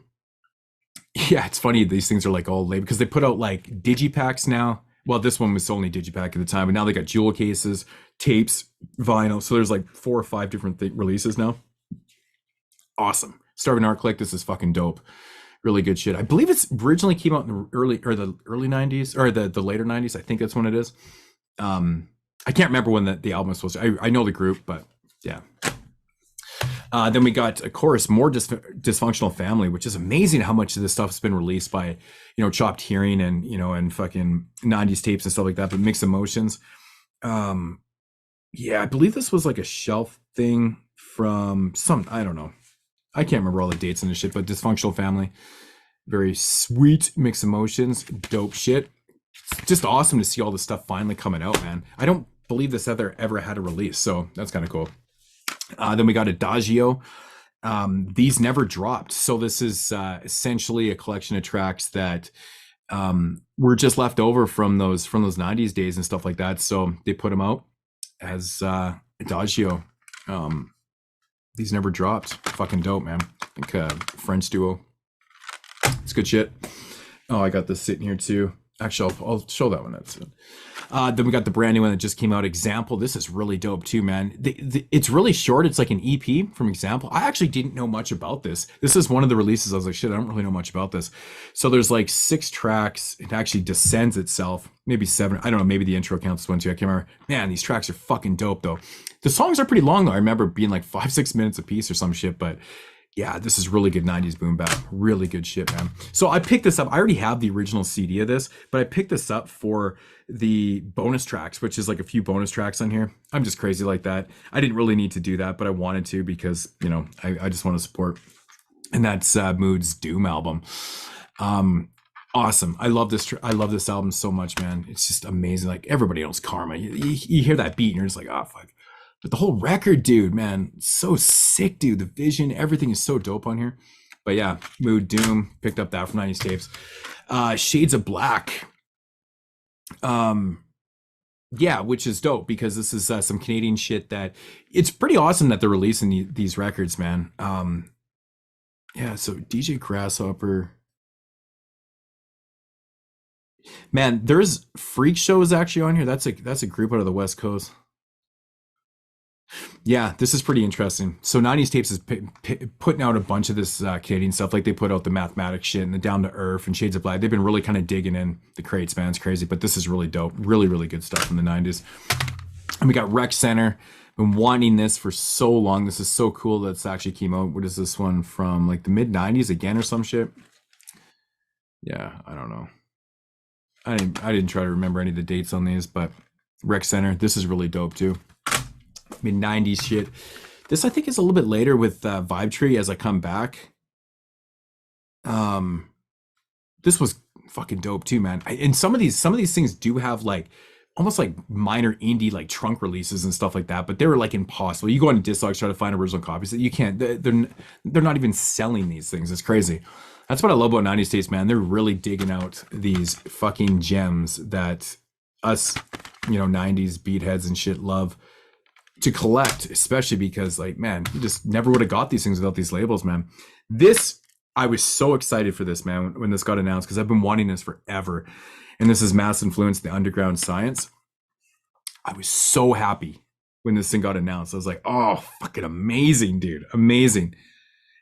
[SPEAKER 1] it's funny. These things are like all labeled because they put out like digipacks now. Well, this one was only digipack at the time, but now they got jewel cases, tapes, vinyl. So there's like 4 or 5 different releases now. Awesome. Starving Art Click. This is fucking dope. Really good shit. I believe it's originally came out in the early 90s or the later 90s. I think that's when it is. I can't remember when the album was supposed to. I know the group, but yeah. Then we got, of course, more Dysfunctional Family, which is amazing how much of this stuff has been released by, Chopped Hearing and, and fucking 90s tapes and stuff like that, but Mixed Emotions. Yeah, I believe this was like a shelf thing from I don't know. I can't remember all the dates and the shit, but Dysfunctional Family, very sweet. Mixed Emotions, dope shit. It's just awesome to see all this stuff finally coming out, man. I don't believe this ever had a release, so that's kind of cool. Then we got Adagio. These never dropped, so this is essentially a collection of tracks that were just left over from those 90s days and stuff like that. So they put them out as Adagio. These never dropped. Fucking dope, man. I think French duo. It's good shit. Oh, I got this sitting here too. Actually, I'll show that one. That's it. Then we got the brand new one that just came out, Example. This is really dope too, man. It's really short. It's like an EP from Example. I actually didn't know much about this. This is one of the releases. I was like, shit, I don't really know much about this. So there's like 6 tracks. It actually descends itself. Maybe 7. I don't know. Maybe the intro counts as one too. I can't remember. Man, these tracks are fucking dope though. The songs are pretty long though. I remember being like 5-6 minutes a piece or some shit, but yeah, this is really good 90s boom bap. Really good shit, man. So I picked this up. I already have the original CD of this, but I picked this up for the bonus tracks, which is like a few bonus tracks on here. I'm just crazy like that. I didn't really need to do that, but I wanted to because, I just want to support. And that's Mood's Doom album. Awesome. I love this. I love this album so much, man. It's just amazing. Like everybody knows Karma. You hear that beat and you're just like, oh, fuck. But the whole record, dude, man, so sick, dude. The vision, everything is so dope on here. But yeah, Mood Doom, picked up that from 90s tapes. Shades of Black. Yeah, which is dope because this is some Canadian shit that it's pretty awesome that they're releasing these records, man. Yeah, so DJ Grasshopper. Man, there's Freak Shows actually on here. That's a group out of the West Coast. Yeah, this is pretty interesting. So 90s Tapes is putting out a bunch of this Canadian stuff. Like they put out the Mathematics shit and the Down to Earth and Shades of Black. They've been really kind of digging in the crates, man. It's crazy, but this is really dope. Really, really good stuff from the 90s. And we got Rec Center. Been wanting this for so long. This is so cool that it's actually came out. What is this one from? Like the mid 90s again or some shit? Yeah, I don't know. I didn't try to remember any of the dates on these, but Rec Center. This is really dope too. Mid 90s shit. This I think is a little bit later with Vibe Tree as I come back. This was fucking dope too, man. And some of these things do have like almost like minor indie like trunk releases and stuff like that, but they were like impossible. You go on Discogs, try to find original copies that you can't. They're not even selling these things. It's crazy. That's what I love about 90s Tapes, man. They're really digging out these fucking gems that us, 90s beatheads and shit love to collect, especially because like, man, you just never would have got these things without these labels, man. I was so excited for this, man, when this got announced because I've been wanting this forever. And this is Mass Influence, the Underground Science. I was so happy when this thing got announced. I was like, oh, fucking amazing, dude. Amazing.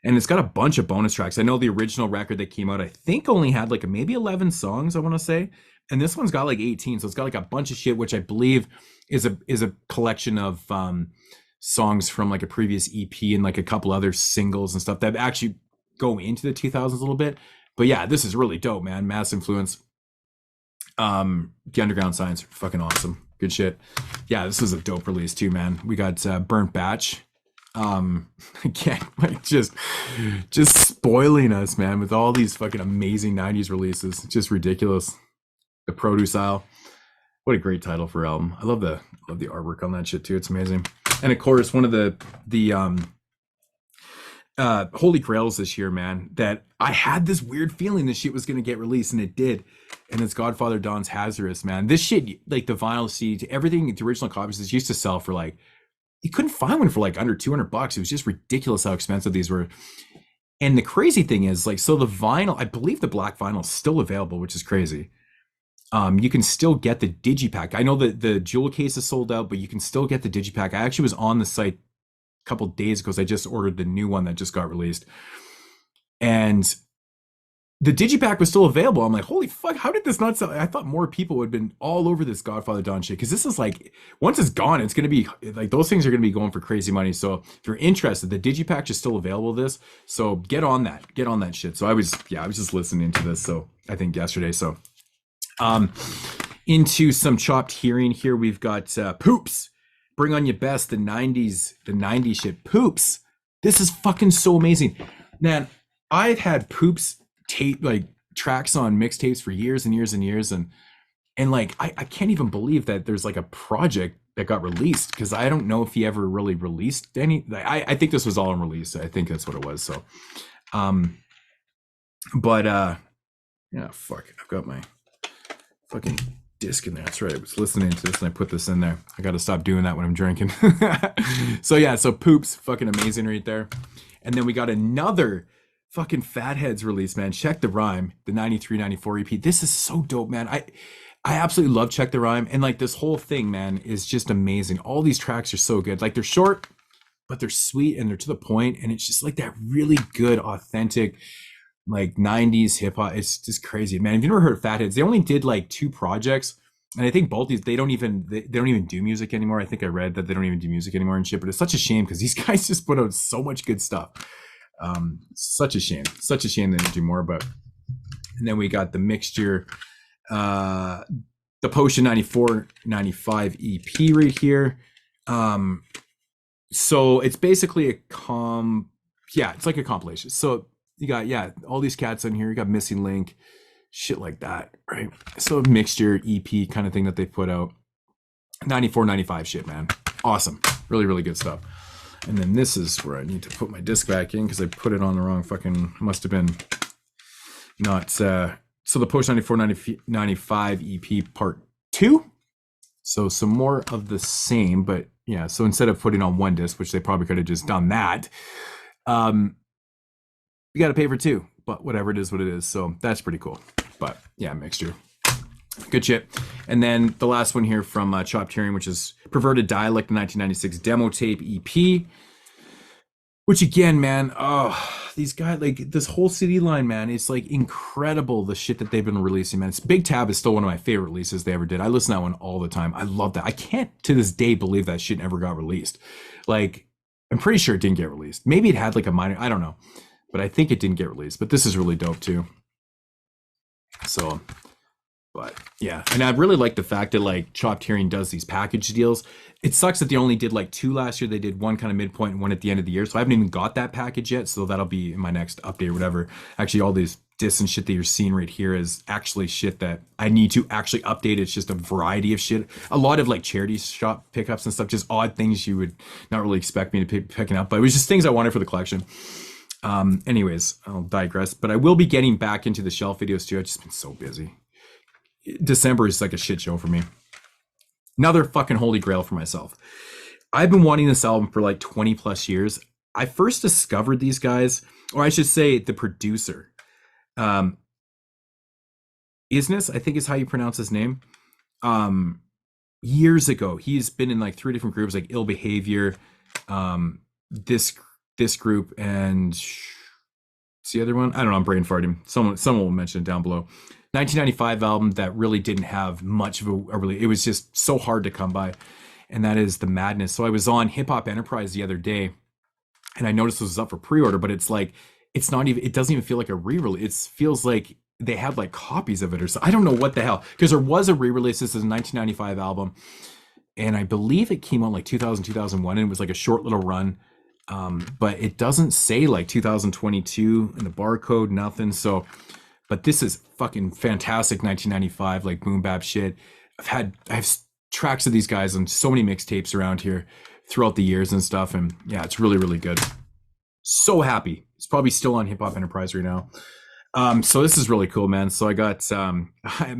[SPEAKER 1] and it's got a bunch of bonus tracks. I know the original record that came out, I think only had like maybe 11 songs, I want to say, and this one's got like 18. So it's got like a bunch of shit, which I believe is a collection of songs from like a previous EP and like a couple other singles and stuff that actually go into the 2000s a little bit. But yeah, this is really dope, man. Mass Influence. The Underground Science, fucking awesome. Good shit. Yeah, this was a dope release too, man. We got Burnt Batch. Again, like just spoiling us, man, with all these fucking amazing 90s releases. Just ridiculous. The Produce Aisle. What a great title for album. I love the artwork on that shit too. It's amazing. And of course, one of the Holy Grails this year, man, that I had this weird feeling this shit was gonna get released, and it did. And it's Godfather Don's Hazardous, man. This shit, like the vinyl CD, everything, the original copies, this used to sell for like, you couldn't find one for like under $200. It was just ridiculous how expensive these were. And the crazy thing is, like, so the vinyl, I believe the black vinyl is still available, which is crazy. You can still get the digipack. I know that the jewel case is sold out, but you can still get the digipack. I actually was on the site a couple of days ago because I just ordered the new one that just got released, and the digipack was still available. I'm like, holy fuck, how did this not sell? I thought more people would have been all over this Godfather Don shit, because this is like, once it's gone, it's going to be like, those things are going to be going for crazy money. So if you're interested, the digipack is still available. This, so get on that shit. So I was just listening to this, so I think yesterday. So into some chopped hearing here, we've got Poops, Bring On Your Best, the 90s shit. Poops, this is fucking so amazing, man. I've had Poops tape, like, tracks on mixtapes for years and years and years, and like I can't even believe that there's like a project that got released, because I don't know if he ever really released any. I think this was all unreleased. I think that's what it was. So yeah, fuck, I've got my fucking disc in there. That's right, I was listening to this and I put this in there. I gotta stop doing that when I'm drinking. So yeah, so Poops, fucking amazing right there. And then we got another fucking Fatheads release, man. Check the Rhyme, the 93-94 EP. This is so dope, man. I absolutely love Check the Rhyme, and like this whole thing, man, is just amazing. All these tracks are so good. Like, they're short, but they're sweet and they're to the point, and it's just like that really good, authentic, like 90s hip hop. It's just crazy, man. Have you never heard of Fatheads? They only did like 2 projects, and I think both these, they don't even do music anymore. I think I read that they don't even do music anymore and shit. But it's such a shame, because these guys just put out so much good stuff. Such a shame they didn't do more. But, and then we got the Mixture, the Potion 94-95 EP right here. So it's basically it's like a compilation. So you got, all these cats on here. You got Missing Link, shit like that, right? So a Mixture EP kind of thing that they put out. 94-95 shit, man. Awesome. Really, really good stuff. And then this is where I need to put my disc back in, because I put it on the wrong fucking, must have been not, so the Post 94-95 EP part 2. So some more of the same, but yeah, so instead of putting on one disc, which they probably could have just done that, you got to pay for 2, but whatever, it is what it is. So that's pretty cool. But yeah, Mixture, good shit. And then the last one here from Chopped Hearing, which is Perverted Dialect, the 1996 demo tape EP, which again, man, these guys, like, this whole CD line, man, it's like incredible, the shit that they've been releasing, man. It's Big Tab is still one of my favorite releases they ever did. I listen to that one all the time. I love that. I can't to this day believe that shit never got released. Like, I'm pretty sure it didn't get released. Maybe it had like a minor, I don't know, but I think it didn't get released. But this is really dope too. So, but yeah, and I really like the fact that like Chopped Hearing does these package deals. It sucks that they only did like 2 last year. They did one kind of midpoint and one at the end of the year. So I haven't even got that package yet. So that'll be in my next update or whatever. Actually, all these discs and shit that you're seeing right here is actually shit that I need to actually update. It's just a variety of shit. A lot of like charity shop pickups and stuff, just odd things you would not really expect me to be picking up. But it was just things I wanted for the collection. Anyways, I'll digress. But I will be getting back into the shelf videos too. I've just been so busy. December is like a shit show for me. Another fucking holy grail for myself. I've been wanting this album for like 20 plus years. I first discovered these guys, or I should say the producer, Isness, I think is how you pronounce his name. Years ago, he's been in like 3 different groups, like Ill Behavior, this this group and it's the other one. I don't know. I'm brain farting. Someone will mention it down below. 1995 album that really didn't have much of a really. It was just so hard to come by, and that is The Madness. So I was on Hip Hop Enterprise the other day, and I noticed this was up for pre-order, but it's like it's not even. It doesn't even feel like a re-release. It feels like they had like copies of it or so. I don't know what the hell, because there was a re-release. This is a 1995 album, and I believe it came out like 2000 2001, and it was like a short little run. But it doesn't say like 2022 in the barcode, nothing. So, but this is fucking fantastic 1995 like boom bap shit. I have tracks of these guys on so many mixtapes around here throughout the years and stuff, and yeah, it's really really good. So happy. It's probably still on Hip Hop Enterprise right now. So this is really cool, man. So I got I'm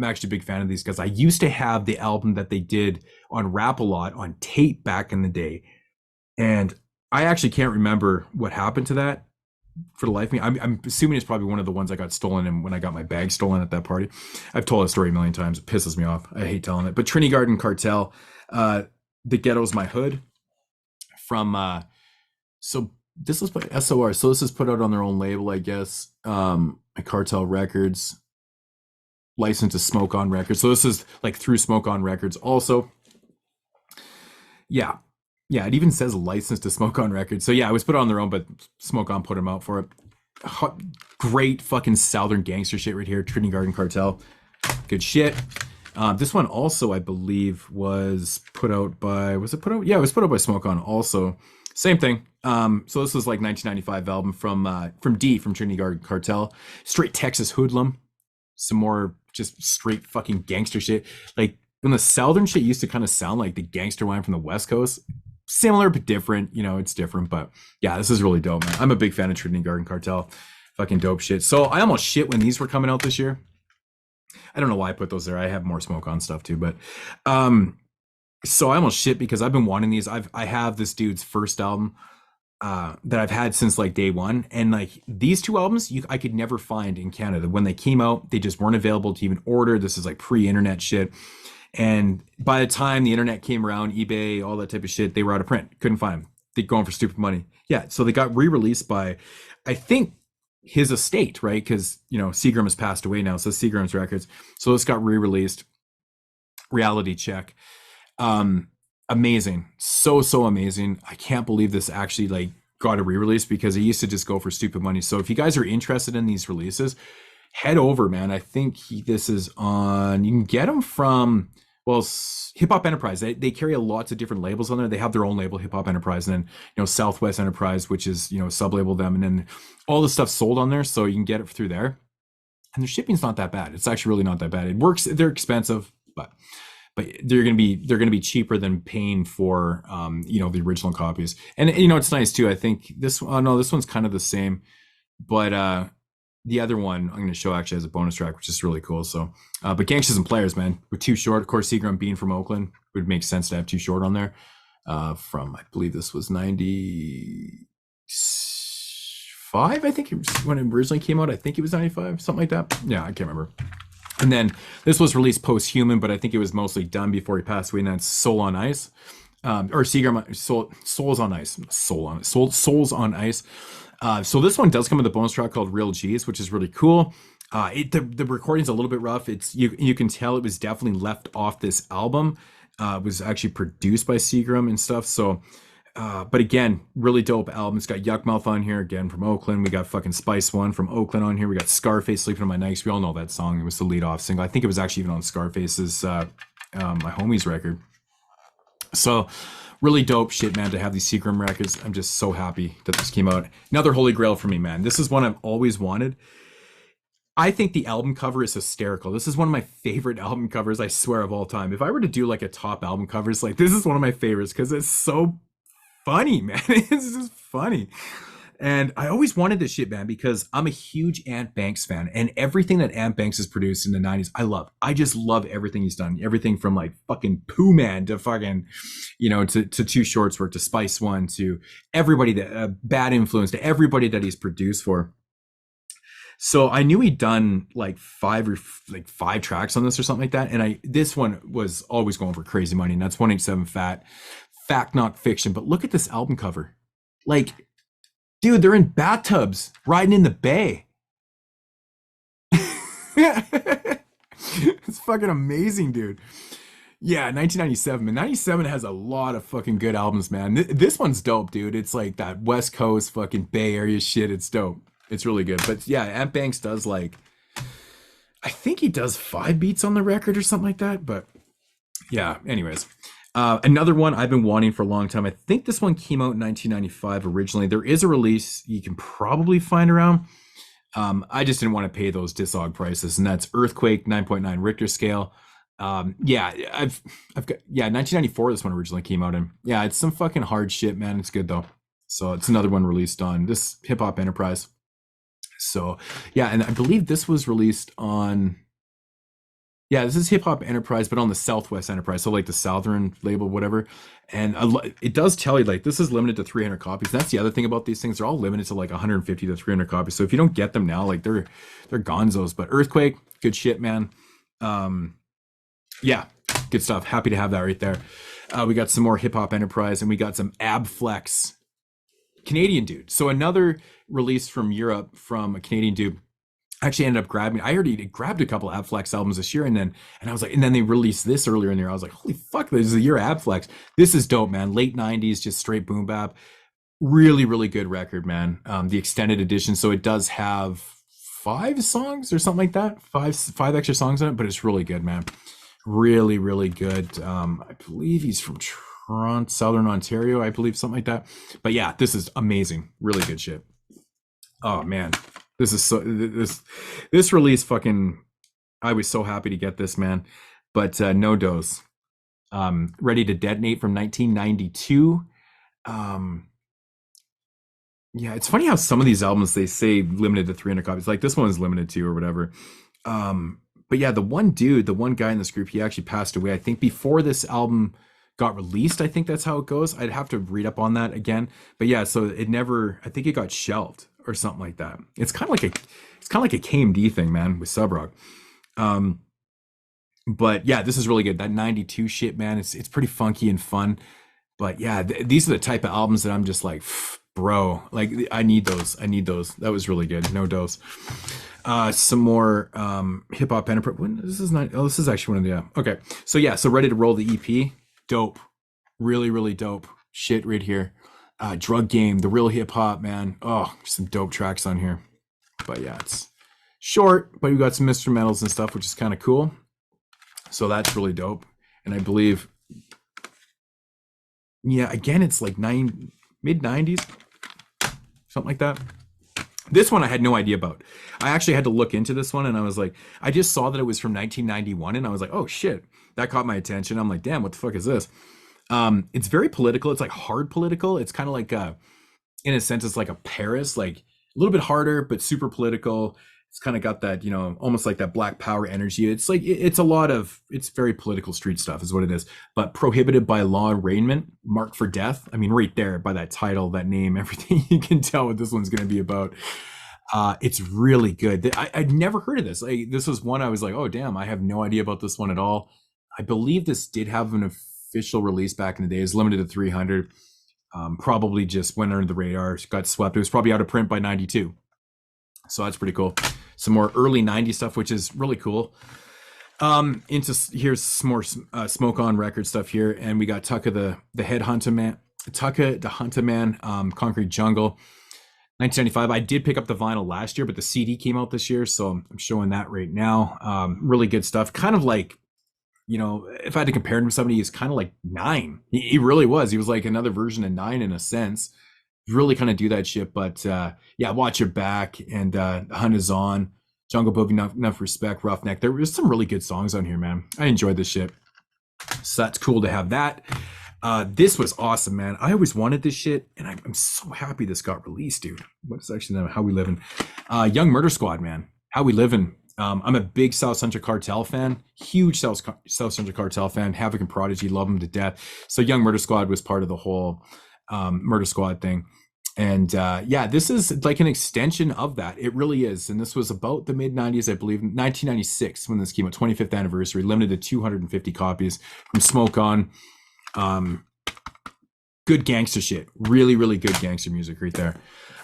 [SPEAKER 1] actually a big fan of these guys. I used to have the album that they did on Rap a Lot on tape back in the day, and I actually can't remember what happened to that for the life of me. I'm assuming it's probably one of the ones I got stolen and when I got my bag stolen at that party. I've told that story a million times. It pisses me off. I hate telling it. But Trinity Garden Cartel, The Ghetto's My Hood from so this was by SOR. So this is put out on their own label, I guess. Cartel Records, licensed to Smoke On Records. So this is like through Smoke On Records also. Yeah. Yeah, it even says licensed to Smoke On Records. So yeah, it was put on their own, but Smoke On put them out for it. Great fucking Southern gangster shit right here. Trinity Garden Cartel. Good shit. This one also, I believe, was put out by, was it put out? Yeah, it was put out by Smoke On also. Same thing. So this was like 1995 album from D, from Trinity Garden Cartel. Straight Texas hoodlum. Some more just straight fucking gangster shit. Like when the Southern shit used to kind of sound like the gangster wine from the West Coast. Similar but different, you know, it's different, but yeah, this is really dope, man. I'm a big fan of Trinity Garden Cartel. Fucking dope shit. So I almost shit when these were coming out this year. I don't know why I put those there. I have more Smoke On stuff too, but so I almost shit because I've been wanting these. I have this dude's first album that I've had since like day one, and like these two albums I could never find in Canada. When they came out, they just weren't available to even order. This is like pre-internet shit. And by the time the internet came around, eBay, all that type of shit, they were out of print. Couldn't find them. They'd gone for stupid money. Yeah, so they got re-released by, I think, his estate, right? Because, you know, Seagram has passed away now, so Seagram's Records. So this got re-released. Reality Check. Amazing. So amazing. I can't believe this actually like got a re-release because it used to just go for stupid money. So if you guys are interested in these releases, head over, man. I think this is on, you can get them from, well, Hip Hop Enterprise. They carry lots of different labels on there. They have their own label, Hip Hop Enterprise, and then, you know, Southwest Enterprise, which is, you know, sub-label them, and then all the stuff sold on there, so you can get it through there. And their shipping's not that bad. It's actually really not that bad. It works. They're expensive, but they're gonna be cheaper than paying for you know, the original copies. And you know, it's nice too. I think this one's kind of the same, but the other one I'm going to show actually has a bonus track, which is really cool. So, but Gangsters and Players, man, with Too Short, of course, Seagram being from Oakland, it would make sense to have Too Short on there. From, I believe this was 95, I think it was when it originally came out. I think it was 95, something like that. Yeah, I can't remember. And then this was released post-human, but I think it was mostly done before he passed away, and that's Soul on Ice. Or Seagram, Souls on Ice. Souls on Ice. So this one does come with a bonus track called Real G's, which is really cool. The recording's a little bit rough. It's you can tell it was definitely left off this album. It was actually produced by Seagram and stuff. So, but again, really dope album. It's got Yuckmouth on here, again from Oakland. We got fucking Spice One from Oakland on here. We got Scarface, Sleeping on My Nikes. We all know that song. It was the lead off single. I think it was actually even on Scarface's My Homies record. So really dope shit, man, to have these Seagram records. I'm just so happy that this came out. Another holy grail for me, man. This is one I've always wanted. I think the album cover is hysterical. This is one of my favorite album covers, I swear, of all time. If I were to do like a top album covers, like this is one of my favorites because it's so funny, man. It's just funny. And I always wanted this shit, man, because I'm a huge Ant Banks fan, and everything that Ant Banks has produced in the 90s, I love. I just love everything he's done. Everything from like fucking Pooh Man to fucking, you know, to Too Short's work, to Spice One, to everybody that Bad Influence, to everybody that he's produced for. So I knew he'd done like five tracks on this or something like that. And this one was always going for crazy money, and that's 187 Fact Not Fiction. But look at this album cover. Like, Dude, they're in bathtubs riding in the bay. It's fucking amazing, dude. Yeah, 1997. And 97 has a lot of fucking good albums, man. This one's dope, dude. It's like that West Coast fucking Bay Area shit. It's dope. It's really good. But yeah, Ant Banks does like, I think he does 5 beats on the record or something like that. But yeah, anyways. Another one I've been wanting for a long time. I think this one came out in 1995 originally. There is a release you can probably find around. I just didn't want to pay those Discog prices, and that's Earthquake 9.9 Richter scale. Yeah, I've got, yeah, 1994 this one originally came out in. Yeah, it's some fucking hard shit, man. It's good though. So it's another one released on this Hip Hop Enterprise. So yeah, and I believe this was released on, yeah, this is Hip Hop Enterprise, but on the Southwest Enterprise, so like the Southern label, whatever. And it does tell you like this is limited to 300 copies. That's the other thing about these things; they're all limited to like 150 to 300 copies. So if you don't get them now, like they're gonzos. But Earthquake, good shit, man. Yeah, good stuff. Happy to have that right there. We got some more Hip Hop Enterprise, and we got some Abflex, Canadian dude. So another release from Europe from a Canadian dude. I actually ended up grabbing. I already grabbed a couple Abflex albums this year, and I was like, and then they released this earlier in the year. I was like, holy fuck, this is the year of Abflex. This is dope, man. Late '90s, just straight boom bap. Really, really good record, man. The extended edition, so it does have 5 songs or something like that. Five extra songs on it, but it's really good, man. Really, really good. I believe he's from Toronto, Southern Ontario, I believe, something like that. But yeah, this is amazing. Really good shit. Oh man, this is so this release fucking. I was so happy to get this, man. But No Dose, Ready to Detonate from 1992. Yeah, it's funny how some of these albums they say limited to 300 copies. Like this one is limited to or whatever. But yeah, the one guy in this group, he actually passed away, I think, before this album got released. I think that's how it goes. I'd have to read up on that again. But yeah, so it never, I think it got shelved or something like that. It's kind of like a KMD thing, man, with Sub Rock. But yeah, this is really good. That 92 shit, man, it's pretty funky and fun. But yeah, these are the type of albums that I'm just like, bro, like I need those. That was really good. No Dose. Some more Hip Hop Enterprise. This is not. Oh, this is actually one of the. Okay, so yeah, so Ready to Roll, the EP, dope, really, really dope shit right here. Drug Game, the real hip hop, man. Oh, some dope tracks on here. But yeah, it's short, but we got some instrumentals and stuff, which is kind of cool. So that's really dope. And I believe, yeah, again, it's like mid 90s, something like that. This one I had no idea about. I actually had to look into this one, and I was like, I just saw that it was from 1991, and I was like, oh shit, that caught my attention. I'm like, damn, what the fuck is this? It's very political. It's like hard political. It's kind of like in a sense, it's like a Paris, like a little bit harder, but super political. It's kind of got that, almost like that Black Power energy. It's like it's very political street stuff is what it is, but prohibited by law arraignment, marked for death. I mean, right there by that title, that name, everything, you can tell what this one's going to be about. It's really good. I'd never heard of this. This was one I was like, oh damn, I have no idea about this one at all. I believe this did have an official release back in the day. It was limited to 300. Probably just went under the radar, got swept. It was probably out of print by 92. So that's pretty cool. Some more early 90s stuff, which is really cool. Here's some more Smoke On record stuff here, and we got Tucka the Headhunter Man, Tucka the Hunter Man, Concrete Jungle, 1995. I did pick up the vinyl last year, but the CD came out this year, so I'm showing that right now. Really good stuff. Kind of like, if I had to compare him to somebody, he's kind of like Nine. He really was. He was like another version of Nine in a sense. Really kind of do that shit, but yeah, Watch Your Back and The Hunt Is On, Jungle Book, Enough Respect, Roughneck. There was some really good songs on here, man. I enjoyed this shit, so that's cool to have that. This was awesome, man. I always wanted this shit, and I'm so happy this got released, dude. What's actually How We Livin'? Young Murder Squad, man. How We Livin'. I'm a big South Central Cartel fan, huge South Central Cartel fan. Havoc and Prodigy, love them to death. So Young Murder Squad was part of the whole Murder Squad thing, and yeah, this is like an extension of that. It really is. And this was about the mid 90s, I believe, 1996 when this came out, 25th anniversary, limited to 250 copies from Smoke On. Good gangster shit, really, really good gangster music right there.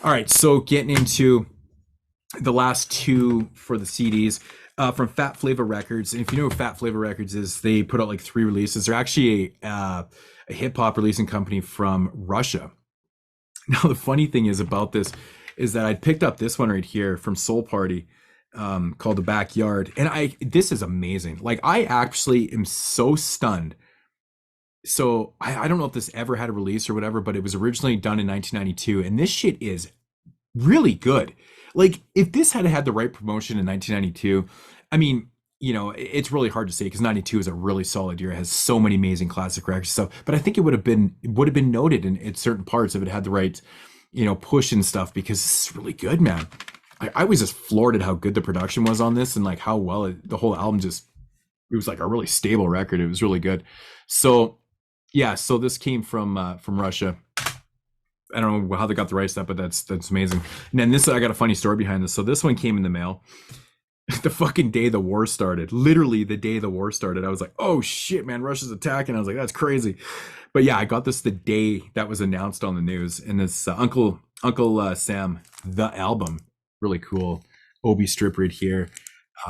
[SPEAKER 1] All right, so getting into the last two for the CDs from Fat Flava Records. And if you know what Fat Flava Records is, they put out like three releases. They're actually a hip hop releasing company from Russia. Now, the funny thing is about this is that I picked up this one right here from Soul Party called The Backyard. And this is amazing. Like, I actually am so stunned. So I don't know if this ever had a release or whatever, but it was originally done in 1992. And this shit is really good. Like, if this had had the right promotion in 1992, I mean, it's really hard to say because 92 is a really solid year. It has so many amazing classic records stuff. But I think it would have been noted in certain parts if it had the right, push and stuff, because this is really good, man. I was just floored at how good the production was on this and like how well the whole album it was like a really stable record. It was really good. So yeah, so this came from Russia. I don't know how they got the rights to that, but that's amazing. And then I got a funny story behind this. So this one came in the mail the fucking day the war started. Literally the day the war started. I was like, oh shit, man, Russia's attacking. I was like, that's crazy. But yeah, I got this the day that was announced on the news. And it's Uncle Sam, the album. Really cool. Obi strip right here.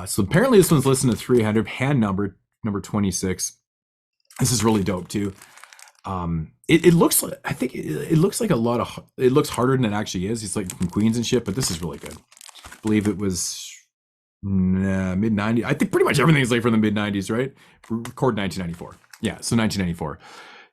[SPEAKER 1] So apparently this one's listed to 300, hand numbered, number 26. This is really dope too. It looks like, I think it looks like it looks harder than it actually is. It's like from Queens and shit, but this is really good. I believe it was mid 90s. I think pretty much everything is like from the mid 90s, right? Recorded 1994. Yeah, so 1994.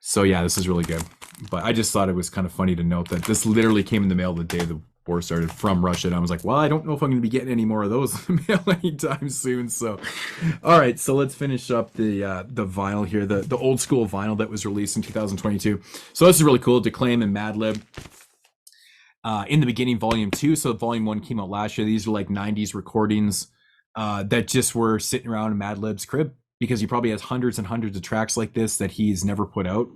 [SPEAKER 1] So yeah, this is really good. But I just thought it was kind of funny to note that this literally came in the mail the day the war started from Russia, and I was like, well, I don't know if I'm going to be getting any more of those in the mail anytime soon. So, all right, so let's finish up the vinyl here, the old school vinyl that was released in 2022. So this is really cool. Declaim and Madlib. In the Beginning, Volume 2. So Volume 1 came out last year. These are like 90s recordings that just were sitting around in Madlib's crib because he probably has hundreds and hundreds of tracks like this that he's never put out.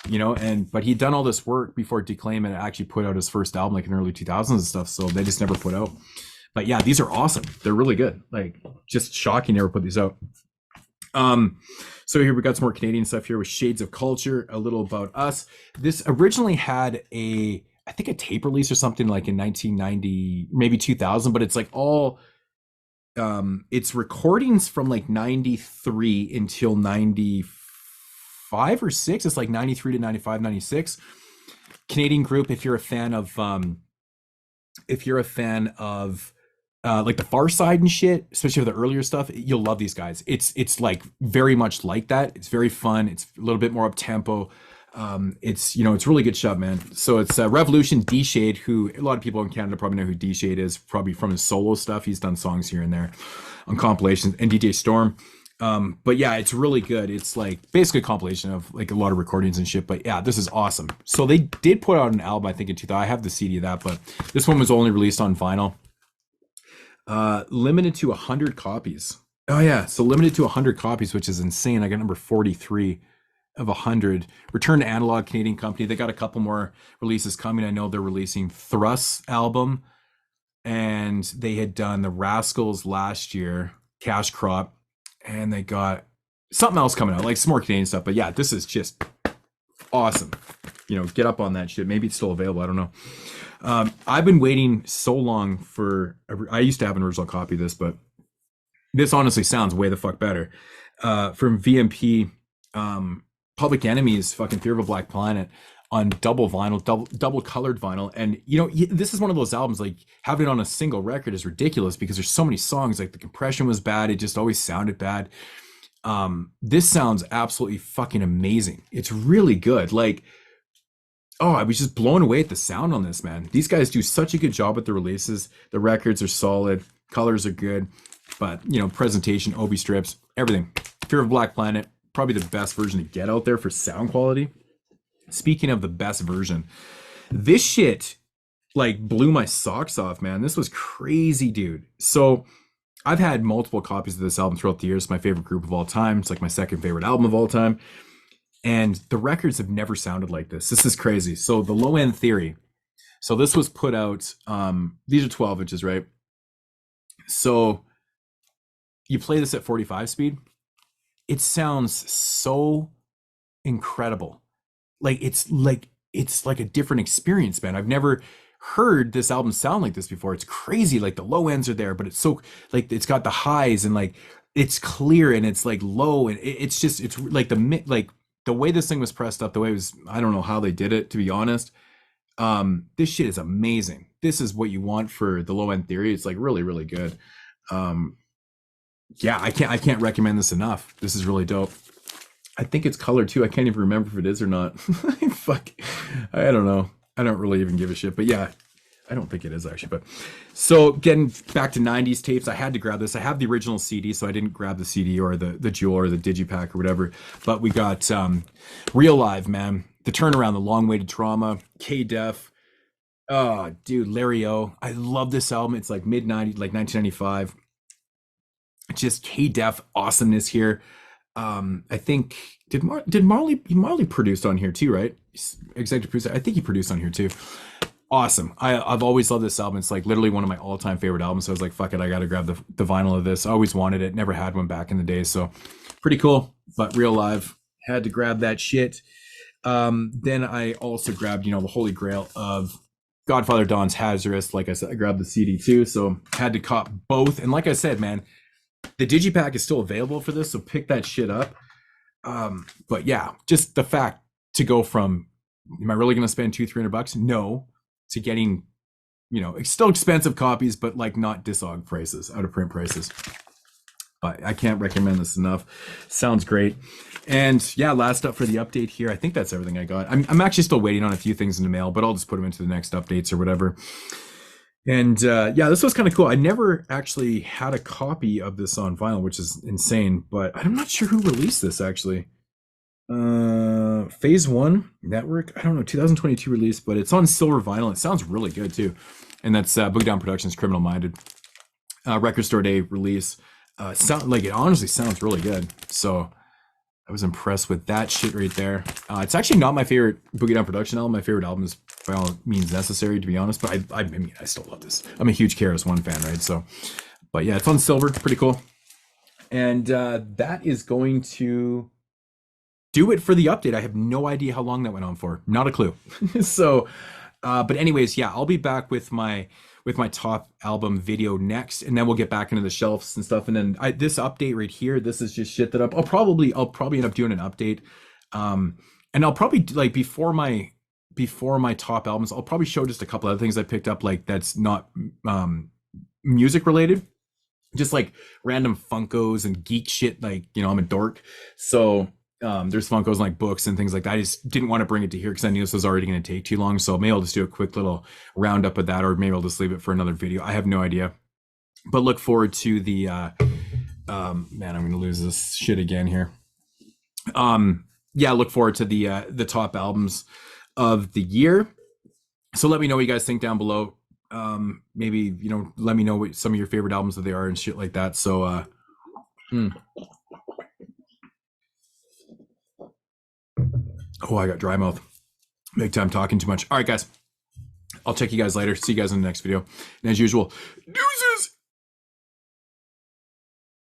[SPEAKER 1] But he'd done all this work before Declaim and actually put out his first album like in the early 2000s and stuff, so they just never put out. But yeah, these are awesome. They're really good. Like, just shocking never put these out. So here we got some more Canadian stuff here with Shades of Culture, A Little About Us. This originally had I think a tape release or something like in 1990, maybe 2000, but it's like all it's recordings from like 93 until 95 or 6. It's like 93 to 95, 96. Canadian group. If you're a fan of like the Far Side and shit, especially with the earlier stuff, you'll love these guys. It's like very much like that. It's very fun. It's a little bit more up tempo. It's really good stuff, man. So it's Revolution, D Shade, who a lot of people in Canada probably know who D Shade is, probably from his solo stuff. He's done songs here and there on compilations, and DJ Storm. But yeah, it's really good. It's like basically a compilation of like a lot of recordings and shit. But yeah, this is awesome. So they did put out an album, I think in 2000. I have the CD of that, but this one was only released on vinyl. Limited to 100 copies. Oh yeah, so limited to 100 copies, which is insane. I got number 43 of 100. Return to Analog, Canadian company. They got a couple more releases coming. I know they're releasing Thrust's album, and they had done the Rascals last year, Cash Crop, and they got something else coming out, like some more Canadian stuff. But yeah, this is just awesome. Get up on that shit. Maybe it's still available. I don't know. I've been waiting so long I used to have an original copy of this, but this honestly sounds way the fuck better. From VMP, Public Enemy's fucking Fear of a Black Planet on double vinyl, double colored vinyl. And this is one of those albums, like having it on a single record is ridiculous because there's so many songs. Like the compression was bad. It just always sounded bad. This sounds absolutely fucking amazing. It's really good. Like, oh, I was just blown away at the sound on this, man. These guys do such a good job with the releases. The records are solid, colors are good, but presentation, Obi strips, everything. Fear of Black Planet, probably the best version to get out there for sound quality. Speaking of the best version, this shit like blew my socks off, man. This was crazy, dude. So I've had multiple copies of this album throughout the years. It's my favorite group of all time. It's like my second favorite album of all time. And the records have never sounded like this. This is crazy. So the Low End Theory. So this was put out, these are 12 inches, right? So you play this at 45 speed. It sounds so incredible. Like it's like a different experience, man. I've never heard this album sound like this before. It's crazy. Like the low ends are there, but it's so like it's got the highs and like it's clear and it's like low and it's just it's like like the way this thing was pressed up, the way it was, I don't know how they did it, to be honest. This shit is amazing. This is what you want for the low end theory. It's like really, really good. Yeah, I can't recommend this enough. This is really dope. I think it's colored too. I can't even remember if it is or not. Fuck. I don't know. I don't really even give a shit. But yeah, I don't think it is actually. But so getting back to 90s tapes, I had to grab this. I have the original CD, so I didn't grab the CD or the Jewel or the Digipack or whatever. But we got Real Live, man. The Turnaround, The Long Way to Trauma, K-Def. Oh, dude, Larry O. I love this album. It's like mid-90s, like 1995. Just K-Def awesomeness here. I think did Marley produced on here too, right? Executive producer. I think he produced on here too. Awesome. I've always loved this album. It's like literally one of my all-time favorite albums. So I was like, fuck it, I gotta grab the vinyl of this. I always wanted it, never had one back in the day. So pretty cool. But Real Live, had to grab that shit. Then I also grabbed, the Holy Grail of Godfather Don's Hazardous. Like I said, I grabbed the CD too. So had to cop both. And like I said, man, the Digipack is still available for this, so pick that shit up. But yeah, just the fact to go from, am I really going to spend $200-300? No, to getting, still expensive copies, but like not discog prices, out of print prices. But I can't recommend this enough. Sounds great. And yeah, last up for the update here. I think that's everything I got. I'm actually still waiting on a few things in the mail, but I'll just put them into the next updates or whatever. And yeah, this was kind of cool. I never actually had a copy of this on vinyl, which is insane, but I'm not sure who released this actually. Phase One Network, I don't know, 2022 release, but it's on silver vinyl. It sounds really good too. And that's Boogie Down Productions, Criminal Minded. Record Store Day release. It honestly sounds really good. So I was impressed with that shit right there. It's actually not my favorite Boogie Down Production album. My favorite album is by all means Necessary, to be honest. But I mean, I still love this. I'm a huge KRS-One fan, right? So, but yeah, it's on silver. Pretty cool. And that is going to do it for the update. I have no idea how long that went on for. Not a clue. So, but anyways, yeah, I'll be back with my top album video next, and then we'll get back into the shelves and stuff. And then this update right here, this is just shit that I'll probably end up doing an update. And I'll probably like before my top albums, I'll probably show just a couple other things I picked up, like that's not music related, just like random Funkos and geek shit. Like, I'm a dork. So there's Funkos and like books and things like that. I just didn't want to bring it to here because I knew this was already going to take too long. So maybe I'll just do a quick little roundup of that, or maybe I'll just leave it for another video. I have no idea, but look forward to the man, I'm going to lose this shit again here. Yeah, look forward to the top albums of the year. So let me know what you guys think down below. Maybe, let me know what some of your favorite albums that they are and shit like that. So oh, I got dry mouth. Big time talking too much. All right, guys. I'll check you guys later. See you guys in the next video. And as usual, deuces!